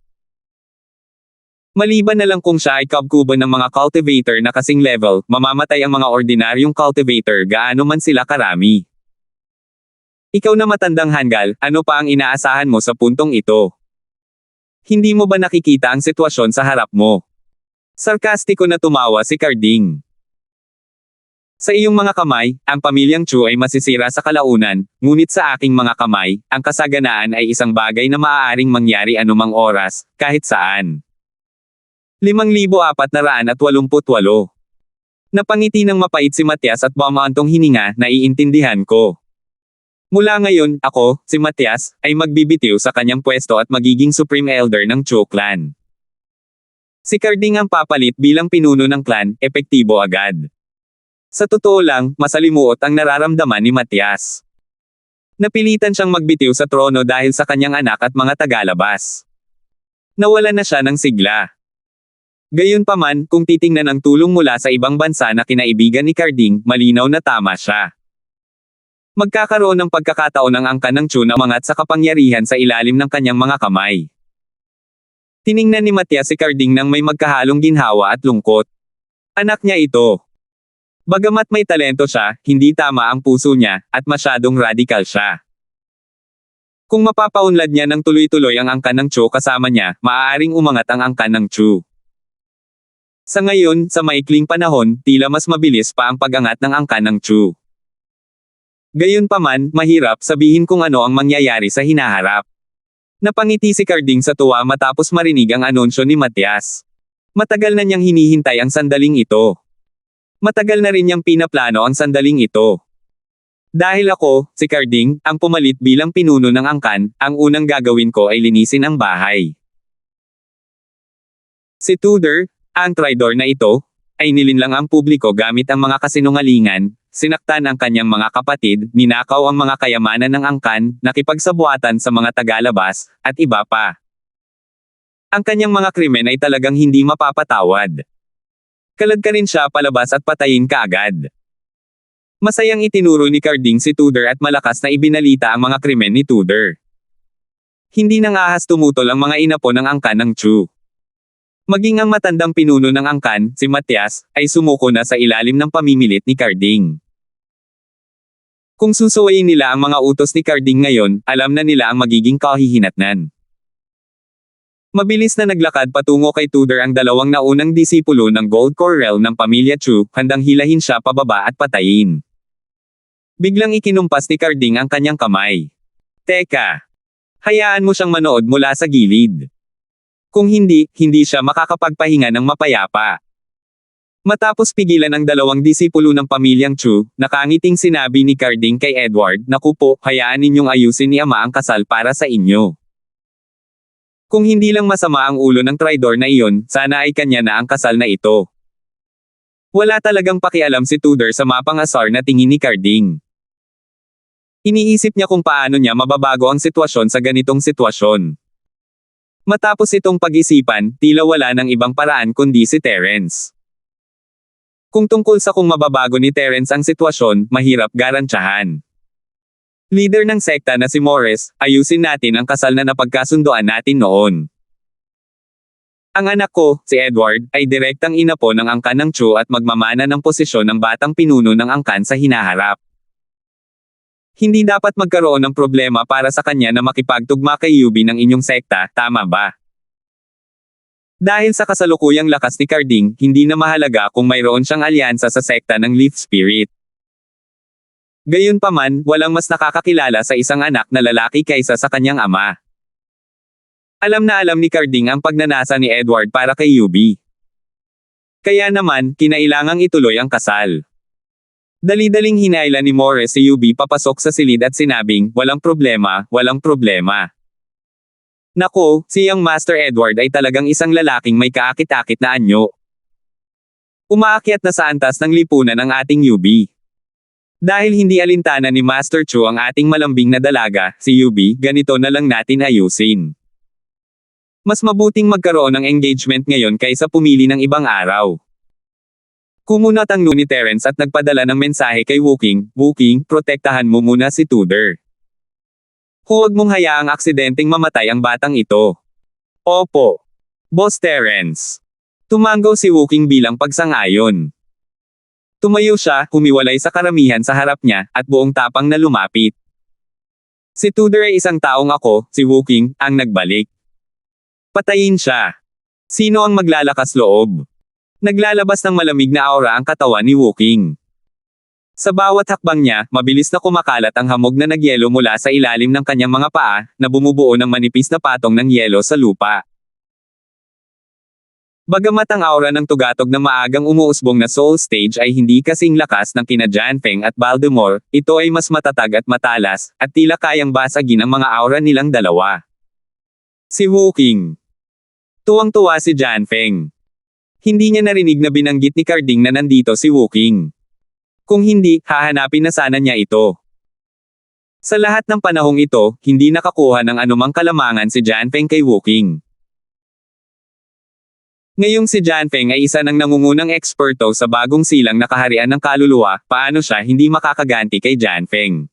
Maliban na lang kung siya ay kabkuban ng mga cultivator na kasing level, mamamatay ang mga ordinaryong cultivator gaano man sila karami. Ikaw na matandang hanggal, ano pa ang inaasahan mo sa puntong ito? Hindi mo ba nakikita ang sitwasyon sa harap mo? Sarkastiko na tumawa si Carding. Sa iyong mga kamay, ang pamilyang Chu ay masisira sa kalaunan, ngunit sa aking mga kamay, ang kasaganaan ay isang bagay na maaaring mangyari anumang oras, kahit saan. 5,488. Napangiti ng mapait si Matias at bumaantong hininga, naiintindihan ko. Mula ngayon, ako, si Matias, ay magbibitiw sa kanyang pwesto at magiging Supreme Elder ng Chu Clan. Si Carding ang papalit bilang pinuno ng clan, epektibo agad. Sa totoo lang, masalimuot ang nararamdaman ni Matias. Napilitan siyang magbitiw sa trono dahil sa kanyang anak at mga tagalabas. Nawalan na siya ng sigla. Gayunpaman, kung titingnan ang tulong mula sa ibang bansa na kinaibigan ni Carding, malinaw na tama siya. Magkakaroon ng pagkakataon ang angkan ng Chu na umangat sa kapangyarihan sa ilalim ng kanyang mga kamay. Tiningnan ni Matias si Carding nang may magkahalong ginhawa at lungkot. Anak niya ito. Bagamat may talento siya, hindi tama ang puso niya, at masyadong radikal siya. Kung mapapaunlad niya ng tuloy-tuloy ang angkan ng Chu kasama niya, maaaring umangat ang angkan ng Chu. Sa ngayon, sa maikling panahon, tila mas mabilis pa ang pag-angat ng angkan ng Chu. Gayunpaman, mahirap sabihin kung ano ang mangyayari sa hinaharap. Napangiti si Carding sa tuwa matapos marinig ang anunsyo ni Matias. Matagal na niyang hinihintay ang sandaling ito. Matagal na rin niyang pinaplano ang sandaling ito. Dahil ako, si Carding, ang pumalit bilang pinuno ng angkan, ang unang gagawin ko ay linisin ang bahay. Si Tudor, ang traidor na ito, ay nilinlang ang publiko gamit ang mga kasinungalingan, sinaktan ang kanyang mga kapatid, ninakaw ang mga kayamanan ng angkan, nakipagsabuatan sa mga tagalabas, at iba pa. Ang kanyang mga krimen ay talagang hindi mapapatawad. Kalad ka rin siya palabas at patayin ka agad. Masayang itinuro ni Carding si Tudor at malakas na ibinalita ang mga krimen ni Tudor. Hindi nang ahas tumutol ang mga inapo ng angkan ng Chu. Maging ang matandang pinuno ng angkan, si Matias, ay sumuko na sa ilalim ng pamimilit ni Carding. Kung susuwayin nila ang mga utos ni Carding ngayon, alam na nila ang magiging kahihinatnan. Mabilis na naglakad patungo kay Tudor ang dalawang naunang disipulo ng Gold Core Realm ng pamilya Chu, handang hilahin siya pababa at patayin. Biglang ikinumpas ni Carding ang kanyang kamay. Teka! Hayaan mo siyang manood mula sa gilid. Kung hindi, hindi siya makakapagpahinga ng mapayapa. Matapos pigilan ang dalawang disipulo ng pamilyang Chu, nakangiting sinabi ni Carding kay Edward, "Naku po, hayaan ninyong ayusin ni Ama ang kasal para sa inyo. Kung hindi lang masama ang ulo ng traidor na iyon, sana ay kanya na ang kasal na ito." Wala talagang pakialam si Tudor sa mapang-asar na tingin ni Carding. Iniisip niya kung paano niya mababago ang sitwasyon sa ganitong sitwasyon. Matapos itong pag-isipan, tila wala ng ibang paraan kundi si Terence. Kung tungkol sa kung mababago ni Terence ang sitwasyon, mahirap garantyahan. Leader ng sekta na si Morris, ayusin natin ang kasal na napagkasundoan natin noon. Ang anak ko, si Edward, ay direktang ina po ng angkan ng Chu at magmamana ng posisyon ng batang pinuno ng angkan sa hinaharap. Hindi dapat magkaroon ng problema para sa kanya na makipagtugma kay Yubi ng inyong sekta, tama ba? Dahil sa kasalukuyang lakas ni Carding, hindi na mahalaga kung mayroon siyang alyansa sa sekta ng Leaf Spirit. Gayunpaman, walang mas nakakakilala sa isang anak na lalaki kaysa sa kanyang ama. Alam na alam ni Carding ang pagnanasa ni Edward para kay Yubi. Kaya naman, kinailangang ituloy ang kasal. Dali-daling hinailan ni Morris si Yubi papasok sa silid at sinabing, walang problema, walang problema. Nako, si Young Master Edward ay talagang isang lalaking may kaakit-akit na anyo. Umaakyat na sa antas ng lipunan ang ating Yubi. Dahil hindi alintana ni Master Chu ang ating malambing na dalaga, si Yubi, ganito na lang natin ayusin. Mas mabuting magkaroon ng engagement ngayon kaysa pumili ng ibang araw. Kumunat ang ni Terence at nagpadala ng mensahe kay Wooking, Wooking, protektahan mo muna si Tudor. Huwag mong hayaang aksidenteng mamatay ang batang ito. Opo. Boss Terence. Tumanggaw si Wooking bilang pagsang-ayon. Tumayo siya, humiwalay sa karamihan sa harap niya, at buong tapang na lumapit. Si Tudor ay isang taong ako, si Wooking, ang nagbalik. Patayin siya. Sino ang maglalakas loob? Naglalabas ng malamig na aura ang katawan ni Wooking. Sa bawat hakbang niya, mabilis na kumakalat ang hamog na nagyelo mula sa ilalim ng kanyang mga paa, na bumubuo ng manipis na patong ng yelo sa lupa. Bagamat ang aura ng tugatog na maagang umuusbong na soul stage ay hindi kasing lakas ng kina Janfeng at Baltimore, ito ay mas matatag at matalas, at tila kayang basagin ang mga aura nilang dalawa. Si Wooking. Tuwang-tuwa si Janfeng. Hindi niya narinig na binanggit ni Carding na nandito si Wooking. Kung hindi, hahanapin na sana niya ito. Sa lahat ng panahong ito, hindi nakakuha ng anumang kalamangan si Janfeng kay Wooking. Ngayong si Janfeng ay isa ng nangungunang eksperto sa bagong silang na kaharian ng kaluluwa, paano siya hindi makakaganti kay Janfeng?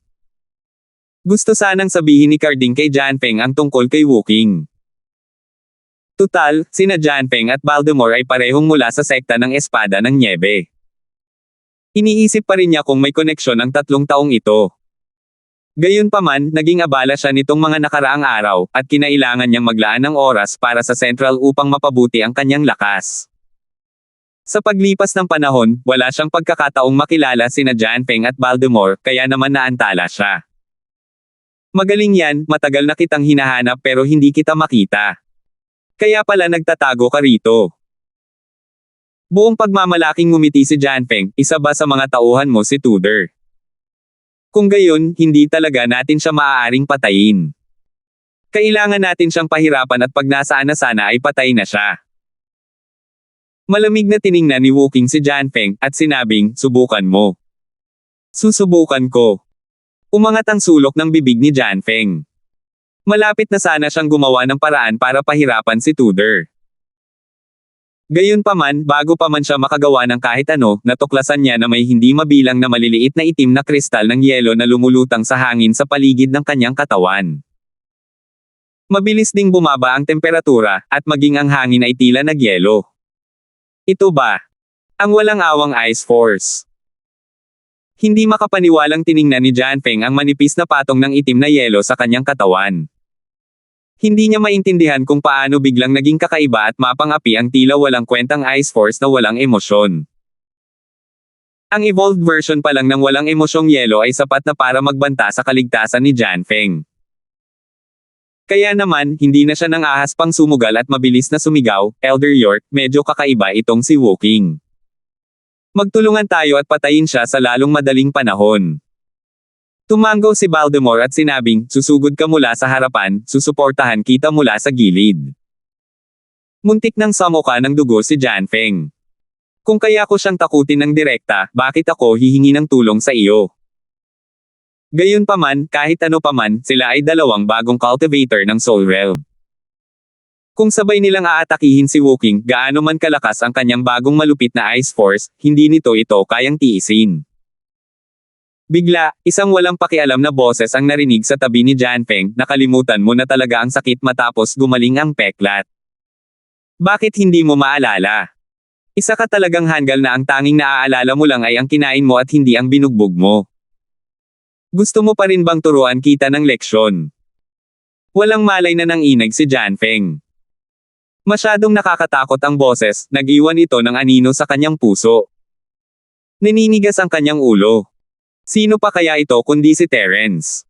Gusto sanang sabihin ni Carding kay Janfeng ang tungkol kay Wooking. Tutal, sina Janfeng at Baltimore ay parehong mula sa sekta ng Espada ng Niebe. Iniisip pa rin niya kung may koneksyon ang tatlong taong ito. Gayunpaman, naging abala siya nitong mga nakaraang araw, at kinailangan niyang maglaan ng oras para sa Central upang mapabuti ang kanyang lakas. Sa paglipas ng panahon, wala siyang pagkakataong makilala sina Janfeng at Baltimore, kaya naman naantala siya. Magaling yan, matagal na kitang hinahanap pero hindi kita makita. Kaya pala nagtatago ka rito. Buong pagmamalaking ngumiti si Janfeng, isa ba sa mga tauhan mo si Tudor? Kung gayon, hindi talaga natin siya maaaring patayin. Kailangan natin siyang pahirapan at pag nasaan na sana ay patay na siya. Malamig na tiningnan ni Wooking si Janfeng, at sinabing, subukan mo. Susubukan ko. Umangat ang sulok ng bibig ni Janfeng. Malapit na sana siyang gumawa ng paraan para pahirapan si Tudor. Gayunpaman, bago pa man siya makagawa ng kahit ano, natuklasan niya na may hindi mabilang na maliliit na itim na kristal ng yelo na lumulutang sa hangin sa paligid ng kanyang katawan. Mabilis ding bumaba ang temperatura, at maging ang hangin ay tila nagyelo. Ito ba ang walang awang ice force? Hindi makapaniwalang tiningnan ni Janfeng ang manipis na patong ng itim na yelo sa kanyang katawan. Hindi niya maintindihan kung paano biglang naging kakaiba at mapang-api ang tila walang kwentang ice force na walang emosyon. Ang evolved version pa lang ng walang emosyong yelo ay sapat na para magbanta sa kaligtasan ni Janfeng. Kaya naman, hindi na siya nang ahas pang sumugal at mabilis na sumigaw, Elder York, medyo kakaiba itong si Wooking. Magtulungan tayo at patayin siya sa lalong madaling panahon. Tumanggaw si Baltimore at sinabing, susugod ka mula sa harapan, susuportahan kita mula sa gilid. Muntik nang samuka ng dugo si Janfeng. Kung kaya ko siyang takutin ng direkta, bakit ako hihingi ng tulong sa iyo? Gayunpaman, kahit ano paman, sila ay dalawang bagong cultivator ng Soul Realm. Kung sabay nilang aatakihin si Wooking, gaano man kalakas ang kanyang bagong malupit na Ice Force, hindi nito ito kayang tiisin. Bigla, isang walang pakialam na boses ang narinig sa tabi ni Janfeng, nakalimutan mo na talaga ang sakit matapos gumaling ang peklat. Bakit hindi mo maalala? Isa ka talagang hanggal na ang tanging naaalala mo lang ay ang kinain mo at hindi ang binugbog mo. Gusto mo pa rin bang turuan kita ng leksyon? Walang malay na nanginig si Janfeng. Masyadong nakakatakot ang boses, nag-iwan ito ng anino sa kanyang puso. Naninigas ang kanyang ulo. Sino pa kaya ito kundi si Terence?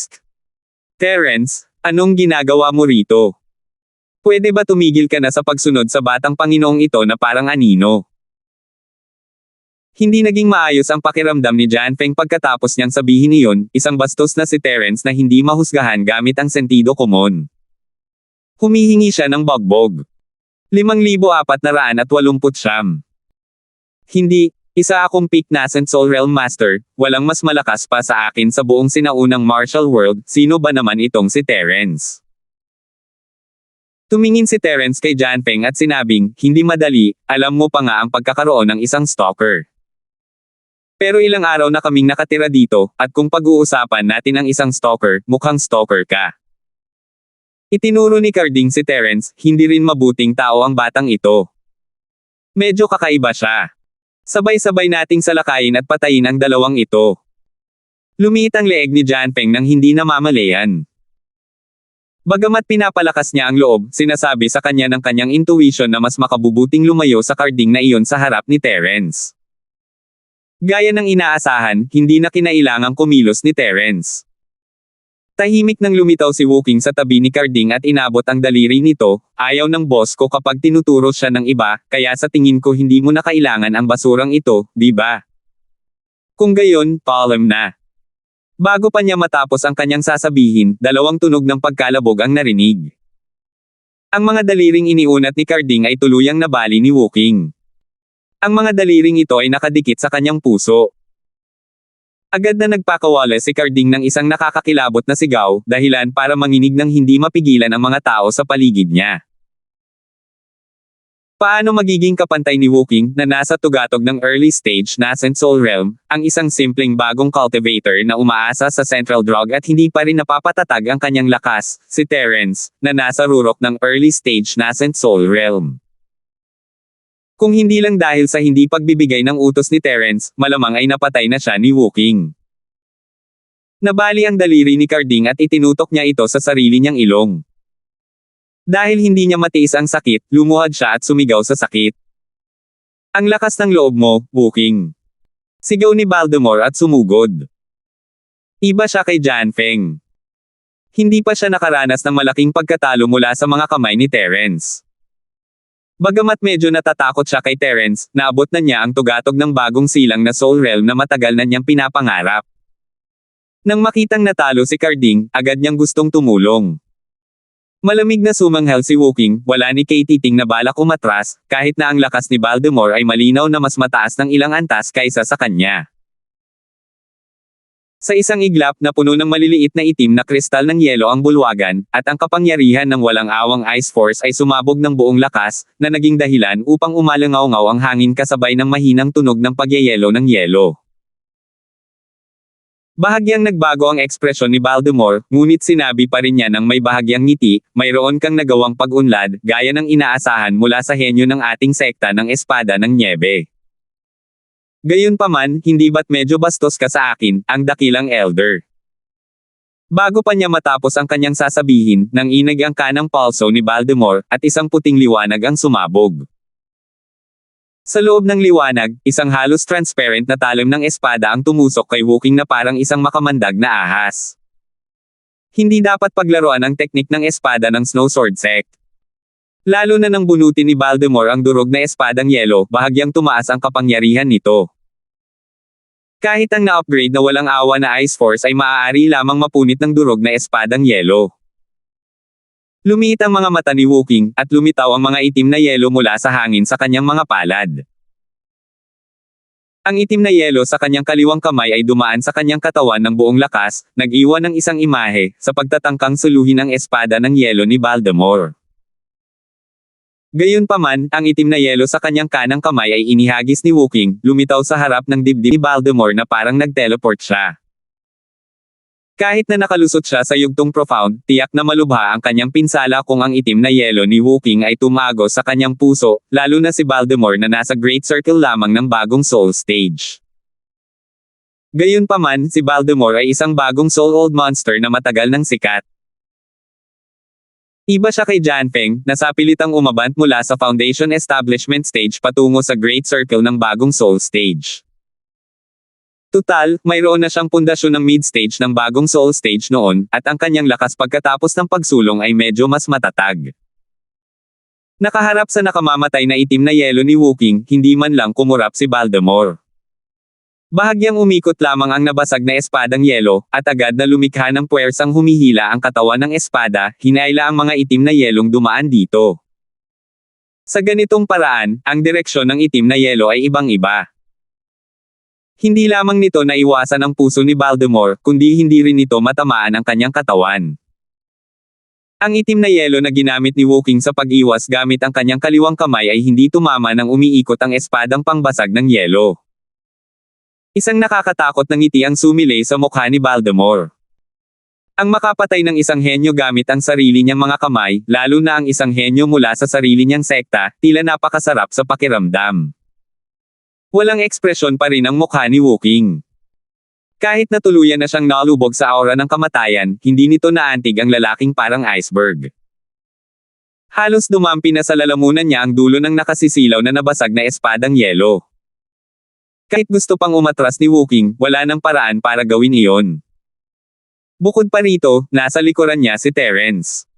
**********. Terence, anong ginagawa mo rito? Pwede ba tumigil ka na sa pagsunod sa batang Panginoong ito na parang anino? Hindi naging maayos ang pakiramdam ni Janfeng pagkatapos niyang sabihin iyon, isang bastos na si Terence na hindi mahusgahan gamit ang sentido komon. Humihingi siya ng bagbog. 5,489. Hindi, isa akong peak nascent soul realm master, walang mas malakas pa sa akin sa buong sinaunang martial world, sino ba naman itong si Terence? Tumingin si Terence kay Janfeng at sinabing, hindi madali, alam mo pa nga ang pagkakaroon ng isang stalker. Pero ilang araw na kaming nakatira dito, at kung pag-uusapan natin ang isang stalker, mukhang stalker ka. Itinuro ni Carding si Terence, hindi rin mabuting tao ang batang ito. Medyo kakaiba siya. Sabay-sabay nating salakayin at patayin ang dalawang ito. Lumiit ang leeg ni Janfeng nang hindi namamalayan. Bagamat pinapalakas niya ang loob, sinasabi sa kanya ng kanyang intuition na mas makabubuting lumayo sa Carding na iyon sa harap ni Terence. Gaya ng inaasahan, hindi na kinailangang kumilos ni Terence. Tahimik nang lumitaw si Woking sa tabi ni Carding at inabot ang daliri nito, ayaw ng boss ko kapag tinuturo siya ng iba, kaya sa tingin ko hindi mo na kailangan ang basurang ito, di ba? Kung gayon, paalam na. Bago pa niya matapos ang kanyang sasabihin, dalawang tunog ng pagkalabog ang narinig. Ang mga daliring iniunat ni Carding ay tuluyang nabali ni Woking. Ang mga daliring ito ay nakadikit sa kanyang puso. Agad na nagpakawala si Carding ng isang nakakakilabot na sigaw, dahilan para manginig ng hindi mapigilan ang mga tao sa paligid niya. Paano magiging kapantay ni Woking, na nasa tugatog ng early stage nascent soul realm, ang isang simpleng bagong cultivator na umaasa sa central drug at hindi pa rin napapatatag ang kanyang lakas, si Terence, na nasa rurok ng early stage nascent soul realm. Kung hindi lang dahil sa hindi pagbibigay ng utos ni Terence, malamang ay napatay na siya ni Woking. Nabali ang daliri ni Carding at itinutok niya ito sa sarili niyang ilong. Dahil hindi niya matiis ang sakit, lumuhad siya at sumigaw sa sakit. Ang lakas ng loob mo, Woking. Sigaw ni Baltimore at sumugod. Iba siya kay Janfeng. Hindi pa siya nakaranas ng malaking pagkatalo mula sa mga kamay ni Terence. Bagamat medyo natatakot siya kay Terence, naabot na niya ang tugatog ng bagong silang na soul realm na matagal na niyang pinapangarap. Nang makitang natalo si Carding, agad niyang gustong tumulong. Malamig na sumanghel si Woking, wala ni Katie Ting na balak umatras, kahit na ang lakas ni Baltimore ay malinaw na mas mataas ng ilang antas kaysa sa kanya. Sa isang iglap na puno ng maliliit na itim na kristal ng yelo ang bulwagan, at ang kapangyarihan ng walang awang ice force ay sumabog ng buong lakas, na naging dahilan upang umalangaw-ngaw ang hangin kasabay ng mahinang tunog ng pagyayelo ng yelo. Bahagyang nagbago ang ekspresyon ni Baltimore, ngunit sinabi pa rin niya ng may bahagyang ngiti, mayroon kang nagawang pag-unlad, gaya ng inaasahan mula sa henyo ng ating sekta ng Espada ng Niebe. Gayunpaman, hindi ba't medyo bastos ka sa akin, ang dakilang elder? Bago pa niya matapos ang kanyang sasabihin, nang inig ang kanang palso ni Baltimore, at isang puting liwanag ang sumabog. Sa loob ng liwanag, isang halos transparent na talim ng espada ang tumusok kay Woking na parang isang makamandag na ahas. Hindi dapat paglaruan ang teknik ng espada ng Snow Sword Sect. Lalo na nang bunutin ni Baltimore ang durog na espadang yelo, bahagyang tumaas ang kapangyarihan nito. Kahit ang na-upgrade na walang awa na Ice Force ay maaari lamang mapunit ng durog na espadang yelo. Lumiit ang mga mata ni Woking, at lumitaw ang mga itim na yelo mula sa hangin sa kanyang mga palad. Ang itim na yelo sa kanyang kaliwang kamay ay dumaan sa kanyang katawan ng buong lakas, nag-iwan ng isang imahe, sa pagtatangkang suluhin ang espada ng yelo ni Baltimore. Gayunpaman, ang itim na yelo sa kanyang kanang kamay ay inihagis ni Woking, lumitaw sa harap ng dibdib ni Baltimore na parang nag-teleport siya. Kahit na nakalusot siya sa yugtong profound, tiyak na malubha ang kanyang pinsala kung ang itim na yelo ni Wookiee ay tumago sa kanyang puso, lalo na si Voldemort na nasa Great Circle lamang ng bagong Soul Stage. Gayunpaman, si Voldemort ay isang bagong Soul Old Monster na matagal nang sikat. Iba siya kay Janfeng, na sapilitang umabant mula sa Foundation Establishment Stage patungo sa Great Circle ng bagong Soul Stage. Tutal, mayroon na siyang pundasyon ng mid-stage ng bagong Soul Stage noon, at ang kanyang lakas pagkatapos ng pagsulong ay medyo mas matatag. Nakaharap sa nakamamatay na itim na yelo ni Wookiee, hindi man lang kumurap si Voldemort. Bahagyang umikot lamang ang nabasag na espadang yelo, at agad na lumikha ng puwersang humihila ang katawan ng espada, hinayla ang mga itim na yelong dumaan dito. Sa ganitong paraan, ang direksyon ng itim na yelo ay ibang-iba. Hindi lamang nito naiwasan ang puso ni Voldemort, kundi hindi rin nito matamaan ang kanyang katawan. Ang itim na yelo na ginamit ni Wookiee sa pag-iwas gamit ang kanyang kaliwang kamay ay hindi tumama nang umiikot ang espadang pangbasag ng yelo. Isang nakakatakot na ngiti ang sumilay sa mukha ni Voldemort. Ang makapatay ng isang henyo gamit ang sarili niyang mga kamay, lalo na ang isang henyo mula sa sarili niyang sekta, tila napakasarap sa pakiramdam. Walang ekspresyon pa rin ang mukha ni Wookiee. Kahit na tuluyan na siyang nalubog sa aura ng kamatayan, hindi nito naantig ang lalaking parang iceberg. Halos dumampi na sa lalamunan niya ang dulo ng nakasisilaw na nabasag na espadang yelo. Kahit gusto pang umatras ni Wookiee, wala nang paraan para gawin iyon. Bukod pa rito, nasa likuran niya si Terence.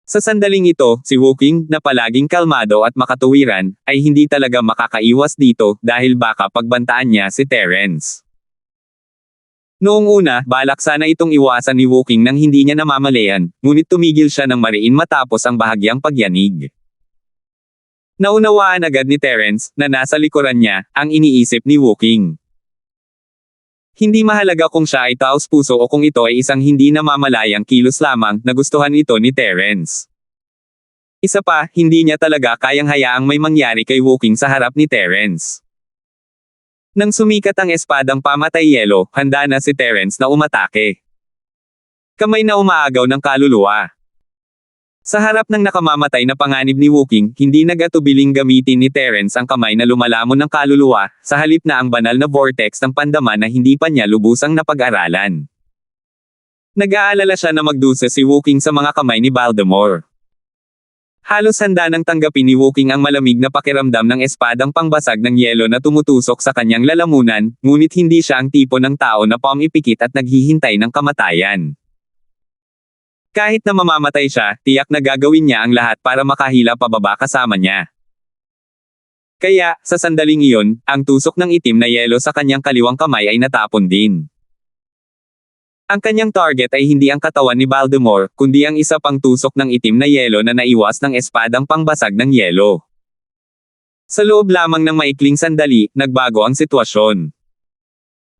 Sa sandaling ito, si Wookiee, na palaging kalmado at makatuwiran, ay hindi talaga makakaiwas dito dahil baka pagbantaan niya si Terence. Noong una, balak sana itong iwasan ni Wookiee nang hindi niya namamalayan, ngunit tumigil siya ng mariin matapos ang bahagyang pagyanig. Naunawaan agad ni Terence, na nasa likuran niya, ang iniisip ni Wookiee. Hindi mahalaga kung siya ay taos-puso o kung ito ay isang hindi namamalayang kilos lamang, nagustuhan ito ni Terence. Isa pa, hindi niya talaga kayang hayaang may mangyari kay Wookiee sa harap ni Terence. Nang sumikat ang espadang pamatay yelo, handa na si Terence na umatake. Kamay na umaagaw ng kaluluwa. Sa harap ng nakamamatay na panganib ni Wookiee, hindi nag-atubiling gamitin ni Terence ang kamay na lumalamon ng kaluluwa, sa halip na ang banal na vortex ng pandaman na hindi pa niya lubusang napag-aralan. Nag-aalala siya na magdusa si Wookiee sa mga kamay ni Voldemort. Halos handa nang tanggapin ni Wookiee ang malamig na pakiramdam ng espadang pangbasag ng yelo na tumutusok sa kanyang lalamunan, ngunit hindi siya ang tipo ng tao na pumipikit at naghihintay ng kamatayan. Kahit na mamamatay siya, tiyak na gagawin niya ang lahat para makahila pababa kasama niya. Kaya, sa sandaling iyon, ang tusok ng itim na yelo sa kanyang kaliwang kamay ay natapon din. Ang kanyang target ay hindi ang katawan ni Voldemort, kundi ang isa pang tusok ng itim na yelo na naiwas ng espadang pangbasag ng yelo. Sa loob lamang ng maikling sandali, nagbago ang sitwasyon.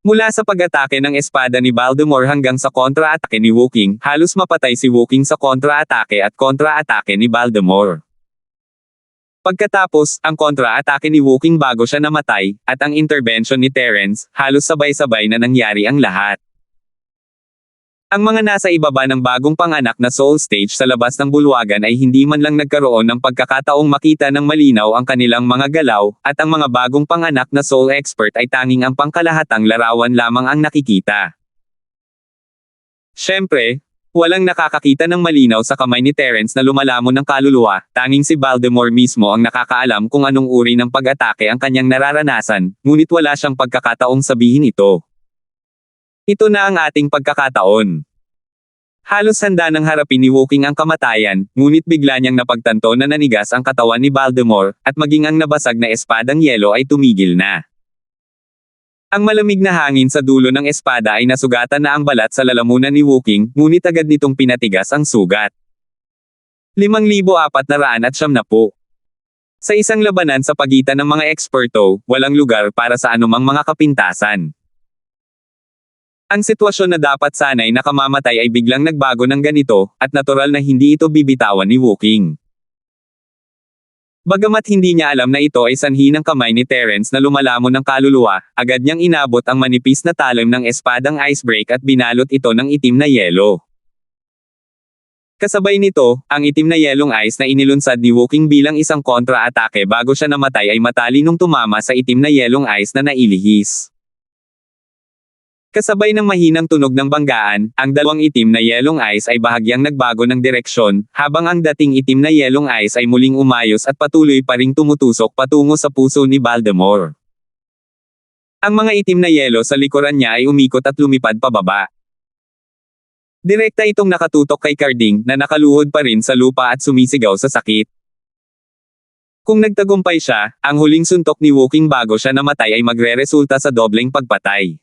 Mula sa pag-atake ng espada ni Voldemort hanggang sa kontra-atake ni Wookiee, halos mapatay si Wookiee sa kontra-atake at kontra-atake ni Voldemort. Pagkatapos, ang kontra-atake ni Wookiee bago siya namatay, at ang intervention ni Terence, halos sabay-sabay na nangyari ang lahat. Ang mga nasa ibaba ng bagong panganak na Soul Stage sa labas ng bulwagan ay hindi man lang nagkaroon ng pagkakataong makita ng malinaw ang kanilang mga galaw, at ang mga bagong panganak na Soul Expert ay tanging ang pangkalahatang larawan lamang ang nakikita. Siyempre, walang nakakakita ng malinaw sa kamay ni Terence na lumalamon ng kaluluwa, tanging si Voldemort mismo ang nakakaalam kung anong uri ng pag-atake ang kanyang nararanasan, ngunit wala siyang pagkakataong sabihin ito. Ito na ang ating pagkakataon. Halos handa nang harapin ni Wookiee ang kamatayan, ngunit bigla niyang napagtanto na nanigas ang katawan ni Voldemort, at maging ang nabasag na espadang yelo ay tumigil na. Ang malamig na hangin sa dulo ng espada ay nasugatan na ang balat sa lalamunan ni Wookiee, ngunit agad nitong pinatigas ang sugat. 5,490. Sa isang labanan sa pagitan ng mga eksperto, walang lugar para sa anumang mga kapintasan. Ang sitwasyon na dapat sana'y nakamamatay ay biglang nagbago ng ganito, at natural na hindi ito bibitawan ni Wookiee. Bagamat hindi niya alam na ito ay sanhi ng kamay ni Terence na lumalamon ng kaluluwa, agad niyang inabot ang manipis na talim ng espadang icebreak at binalot ito ng itim na yelo. Kasabay nito, ang itim na yelong ice na inilunsad ni Wookiee bilang isang kontra-atake bago siya namatay ay matalinong tumama sa itim na yelong ice na nailihis. Kasabay ng mahinang tunog ng banggaan, ang dalawang itim na yelong ice ay bahagyang nagbago ng direksyon, habang ang dating itim na yelong ice ay muling umayos at patuloy pa ring tumutusok patungo sa puso ni Voldemort. Ang mga itim na yelo sa likuran niya ay umikot at lumipad pababa. Direkta itong nakatutok kay Carding na nakaluhod pa rin sa lupa at sumisigaw sa sakit. Kung nagtagumpay siya, ang huling suntok ni Wookiee bago siya namatay ay magreresulta sa dobleng pagpatay.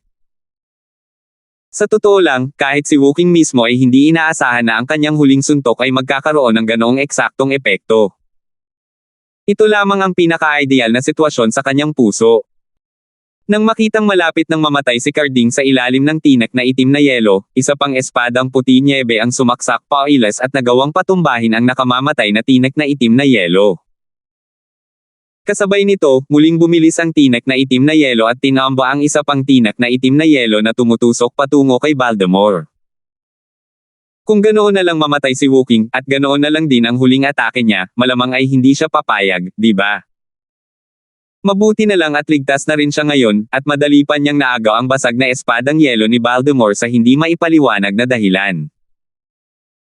Sa totoo lang, kahit si Wookiee mismo ay hindi inaasahan na ang kanyang huling suntok ay magkakaroon ng ganoong eksaktong epekto. Ito lamang ang pinaka-ideal na sitwasyon sa kanyang puso. Nang makitang malapit nang mamatay si Carding sa ilalim ng tinak na itim na yelo, isa pang espadang puti niebe ang sumaksak pailas at nagawang patumbahin ang nakamamatay na tinak na itim na yelo. Kasabay nito, muling bumilis ang tinak na itim na yelo at tinamba ang isa pang tinak na itim na yelo na tumutusok patungo kay Voldemort. Kung ganoon na lang mamatay si Wookiee, at ganoon na lang din ang huling atake niya, malamang ay hindi siya papayag, di ba? Mabuti na lang at ligtas na rin siya ngayon, at madali pa niyang naagaw ang basag na espadang yelo ni Voldemort sa hindi maipaliwanag na dahilan.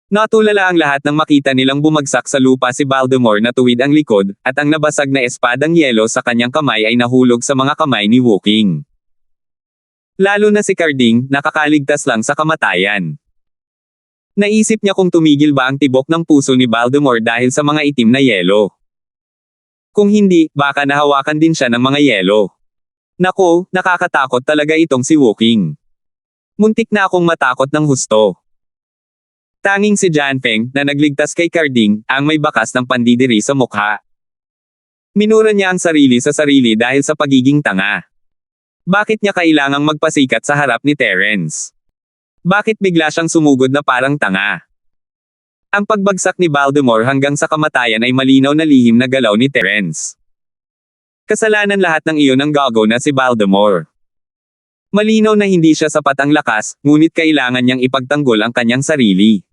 Natulala ang lahat nang makita nilang bumagsak sa lupa si Voldemort na tuwid ang likod, at ang nabasag na espadang yelo sa kanyang kamay ay nahulog sa mga kamay ni Wookiee. Lalo na si Carding, nakakaligtas lang sa kamatayan. Naisip niya kung tumigil ba ang tibok ng puso ni Voldemort dahil sa mga itim na yelo. Kung hindi, baka nahawakan din siya ng mga yelo. Nako, nakakatakot talaga itong si Wookiee. Muntik na akong matakot ng husto. Tanging si John Feng, na nagligtas kay Carding, ang may bakas ng pandidiri sa mukha. Minura niya ang sarili sa sarili dahil sa pagiging tanga. Bakit niya kailangang magpasikat sa harap ni Terence? Bakit bigla siyang sumugod na parang tanga? Ang pagbagsak ni Voldemort hanggang sa kamatayan ay malinaw na lihim na galaw ni Terence. Kasalanan lahat ng iyon ng gago na si Voldemort. Malinaw na hindi siya sapat ang lakas, ngunit kailangan niyang ipagtanggol ang kanyang sarili.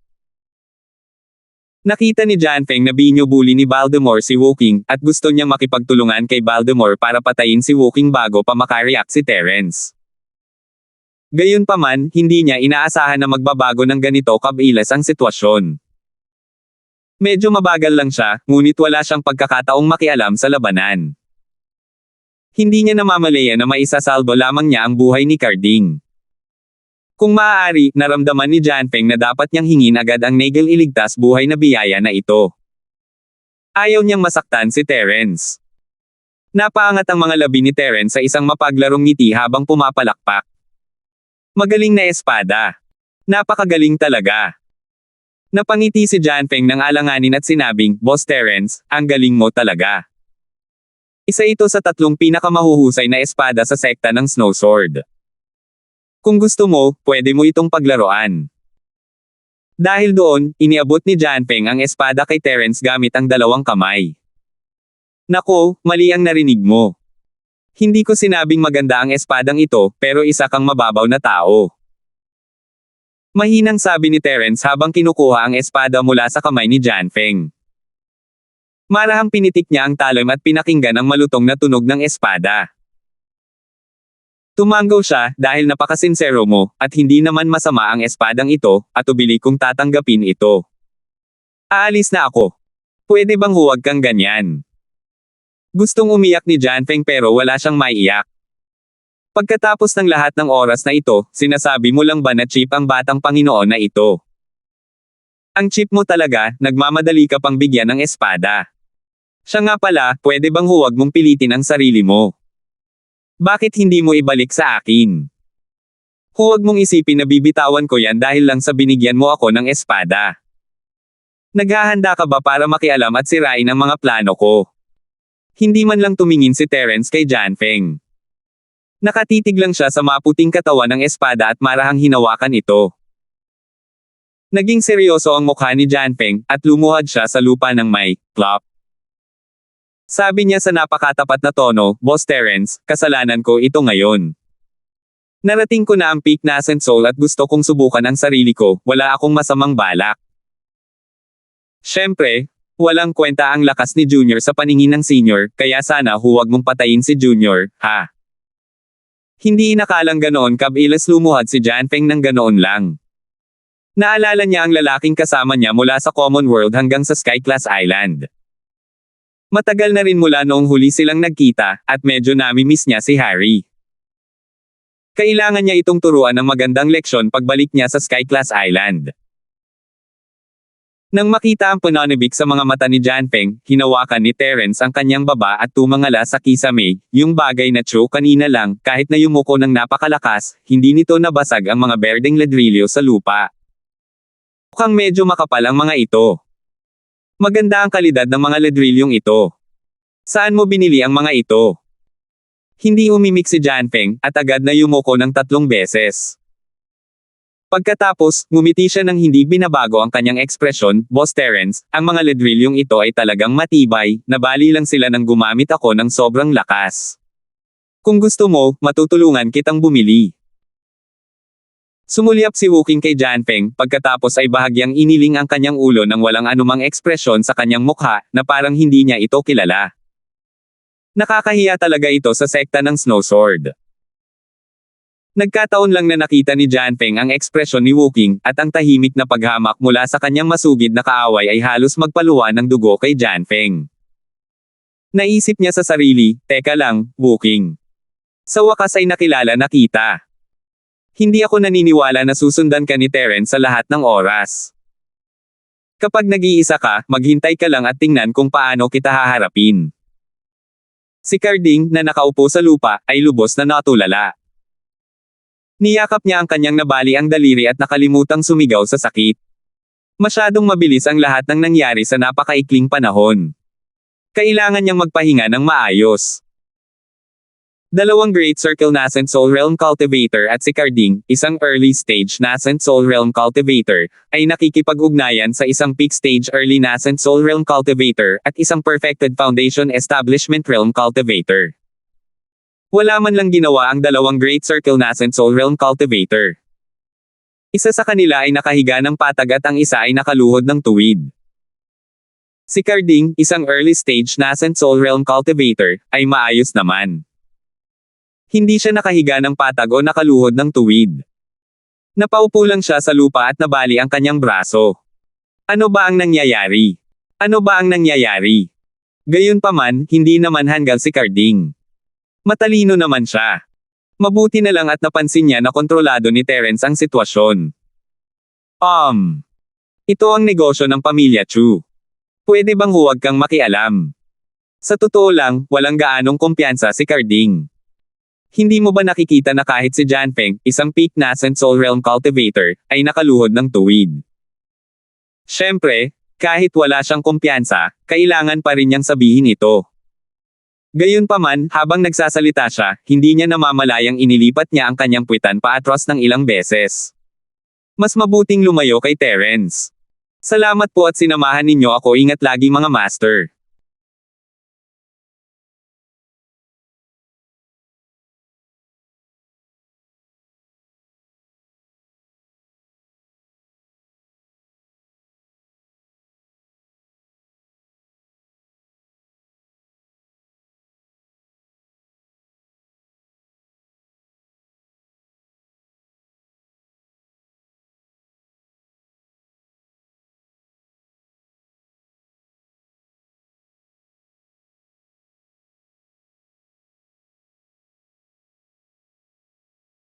Nakita ni John Feng na binubuli ni Voldemort si Wookiee, at gusto niyang makipagtulungan kay Voldemort para patayin si Wookiee bago pa makareact si Terence. Gayunpaman, hindi niya inaasahan na magbabago ng ganito kabilis ang sitwasyon. Medyo mabagal lang siya, ngunit wala siyang pagkakataong makialam sa labanan. Hindi niya namamalayan na maisasalbo lamang niya ang buhay ni Carding. Kung maaari, naramdaman ni John Feng na dapat niyang hingin agad ang Nagel iligtas buhay na biyaya na ito. Ayaw niyang masaktan si Terence. Napaangat ang mga labi ni Terence sa isang mapaglarong ngiti habang pumapalakpak. Magaling na espada. Napakagaling talaga. Napangiti si John Feng ng alanganin at sinabing, "Boss Terence, ang galing mo talaga." Isa ito sa 3 pinakamahuhusay na espada sa sekta ng Snow Sword. Kung gusto mo, pwede mo itong paglaruan. Dahil doon, iniabot ni John Feng ang espada kay Terence gamit ang 2 kamay. Nako, mali ang narinig mo. Hindi ko sinabing maganda ang espadang ito, pero isa kang mababaw na tao. Mahinang sabi ni Terence habang kinukuha ang espada mula sa kamay ni John Feng. Marahang pinitik niya ang talim at pinakinggan ang malutong na tunog ng espada. Tumanggaw siya, dahil napakasinsero mo, at hindi naman masama ang espadang ito, at ubili kong tatanggapin ito. Aalis na ako. Pwede bang huwag kang ganyan? Gustong umiyak ni John Feng pero wala siyang maiiyak. Pagkatapos ng lahat ng oras na ito, sinasabi mo lang ba na cheap ang batang Panginoon na ito? Ang cheap mo talaga, nagmamadali ka pang bigyan ng espada. Siya nga pala, pwede bang huwag mong pilitin ang sarili mo? Bakit hindi mo ibalik sa akin? Huwag mong isipin na bibitawan ko yan dahil lang sa binigyan mo ako ng espada. Naghahanda ka ba para makialam at sirain ang mga plano ko? Hindi man lang tumingin si Terence kay John Feng. Nakatitig lang siya sa maputing katawan ng espada at marahang hinawakan ito. Naging seryoso ang mukha ni John Feng, at lumuhad siya sa lupa ng may plop. Sabi niya sa napakatapat na tono, Boss Terence, kasalanan ko ito ngayon. Narating ko na ang peak na Ascent Soul at gusto kong subukan ang sarili ko, wala akong masamang balak. Siyempre, walang kwenta ang lakas ni Junior sa paningin ng Senior, kaya sana huwag mong patayin si Junior, ha? Hindi inakalang ganoon kabilis lumuhad si Janfeng ng ganoon lang. Naalala niya ang lalaking kasama niya mula sa Common World hanggang sa Skyclass Island. Matagal na rin mula noong huli silang nagkita, at medyo nami-miss niya si Harry. Kailangan niya itong turuan ng magandang leksyon pagbalik niya sa Skyclass Island. Nang makita ang pananabik sa mga mata ni Janfeng, hinawakan ni Terence ang kanyang baba at tumangala sa kisame, yung bagay na Cho kanina lang, kahit na yumuko ng napakalakas, hindi nito nabasag ang mga berdeng ladrilyo sa lupa. Mukhang medyo makapal ang mga ito. Maganda ang kalidad ng mga ladrilyong ito. Saan mo binili ang mga ito? Hindi umimik si Janfeng, at agad na yumuko ng 3 beses. Pagkatapos, ngumiti siya nang hindi binabago ang kanyang ekspresyon, Boss Terence, ang mga ladrilyong ito ay talagang matibay, nabali lang sila nang gumamit ako ng sobrang lakas. Kung gusto mo, matutulungan kitang bumili. Sumulyap si Wuking kay Janfeng, pagkatapos ay bahagyang iniling ang kanyang ulo nang walang anumang ekspresyon sa kanyang mukha, na parang hindi niya ito kilala. Nakakahiya talaga ito sa sekta ng Snow Sword. Nagkataon lang na nakita ni Janfeng ang ekspresyon ni Wuking, at ang tahimik na paghamak mula sa kanyang masugid na kaaway ay halos magpaluwa ng dugo kay Janfeng. Naisip niya sa sarili, teka lang, Wuking. Sa wakas ay nakilala na kita. Hindi ako naniniwala na susundan ka ni Terence sa lahat ng oras. Kapag nag-iisa ka, maghintay ka lang at tingnan kung paano kita haharapin. Si Carding, na nakaupo sa lupa, ay lubos na natulala. Niyakap niya ang kanyang nabali ang daliri at nakalimutang sumigaw sa sakit. Masyadong mabilis ang lahat ng nangyari sa napakaikling panahon. Kailangan niyang magpahinga ng maayos. Dalawang Great Circle Nascent Soul Realm Cultivator at si Carding, isang Early Stage Nascent Soul Realm Cultivator, ay nakikipag-ugnayan sa isang Peak Stage Early Nascent Soul Realm Cultivator at isang Perfected Foundation Establishment Realm Cultivator. Wala man lang ginawa ang dalawang Great Circle Nascent Soul Realm Cultivator. Isa sa kanila ay nakahiga ng patag at ang isa ay nakaluhod ng tuwid. Si Carding, isang Early Stage Nascent Soul Realm Cultivator, ay maayos naman. Hindi siya nakahiga ng patag o nakaluhod ng tuwid. Napaupo lang siya sa lupa at nabali ang kanyang braso. Ano ba ang nangyayari? Ano ba ang nangyayari? Gayunpaman, hindi naman hanggang si Carding. Matalino naman siya. Mabuti na lang at napansin niya na kontrolado ni Terence ang sitwasyon. Ito ang negosyo ng pamilya Chu. Pwede bang huwag kang makialam? Sa totoo lang, walang gaanong kumpiyansa si Carding. Hindi mo ba nakikita na kahit si Janfeng, isang Peak Nascent Soul Realm Cultivator, ay nakaluhod ng tuwid? Siyempre, kahit wala siyang kumpiyansa, kailangan pa rin niyang sabihin ito. Gayunpaman, habang nagsasalita siya, hindi niya namamalayang inilipat niya ang kanyang puwitan paatras ng ilang beses. Mas mabuting lumayo kay Terence. Salamat po at sinamahan ninyo ako, ingat lagi mga master.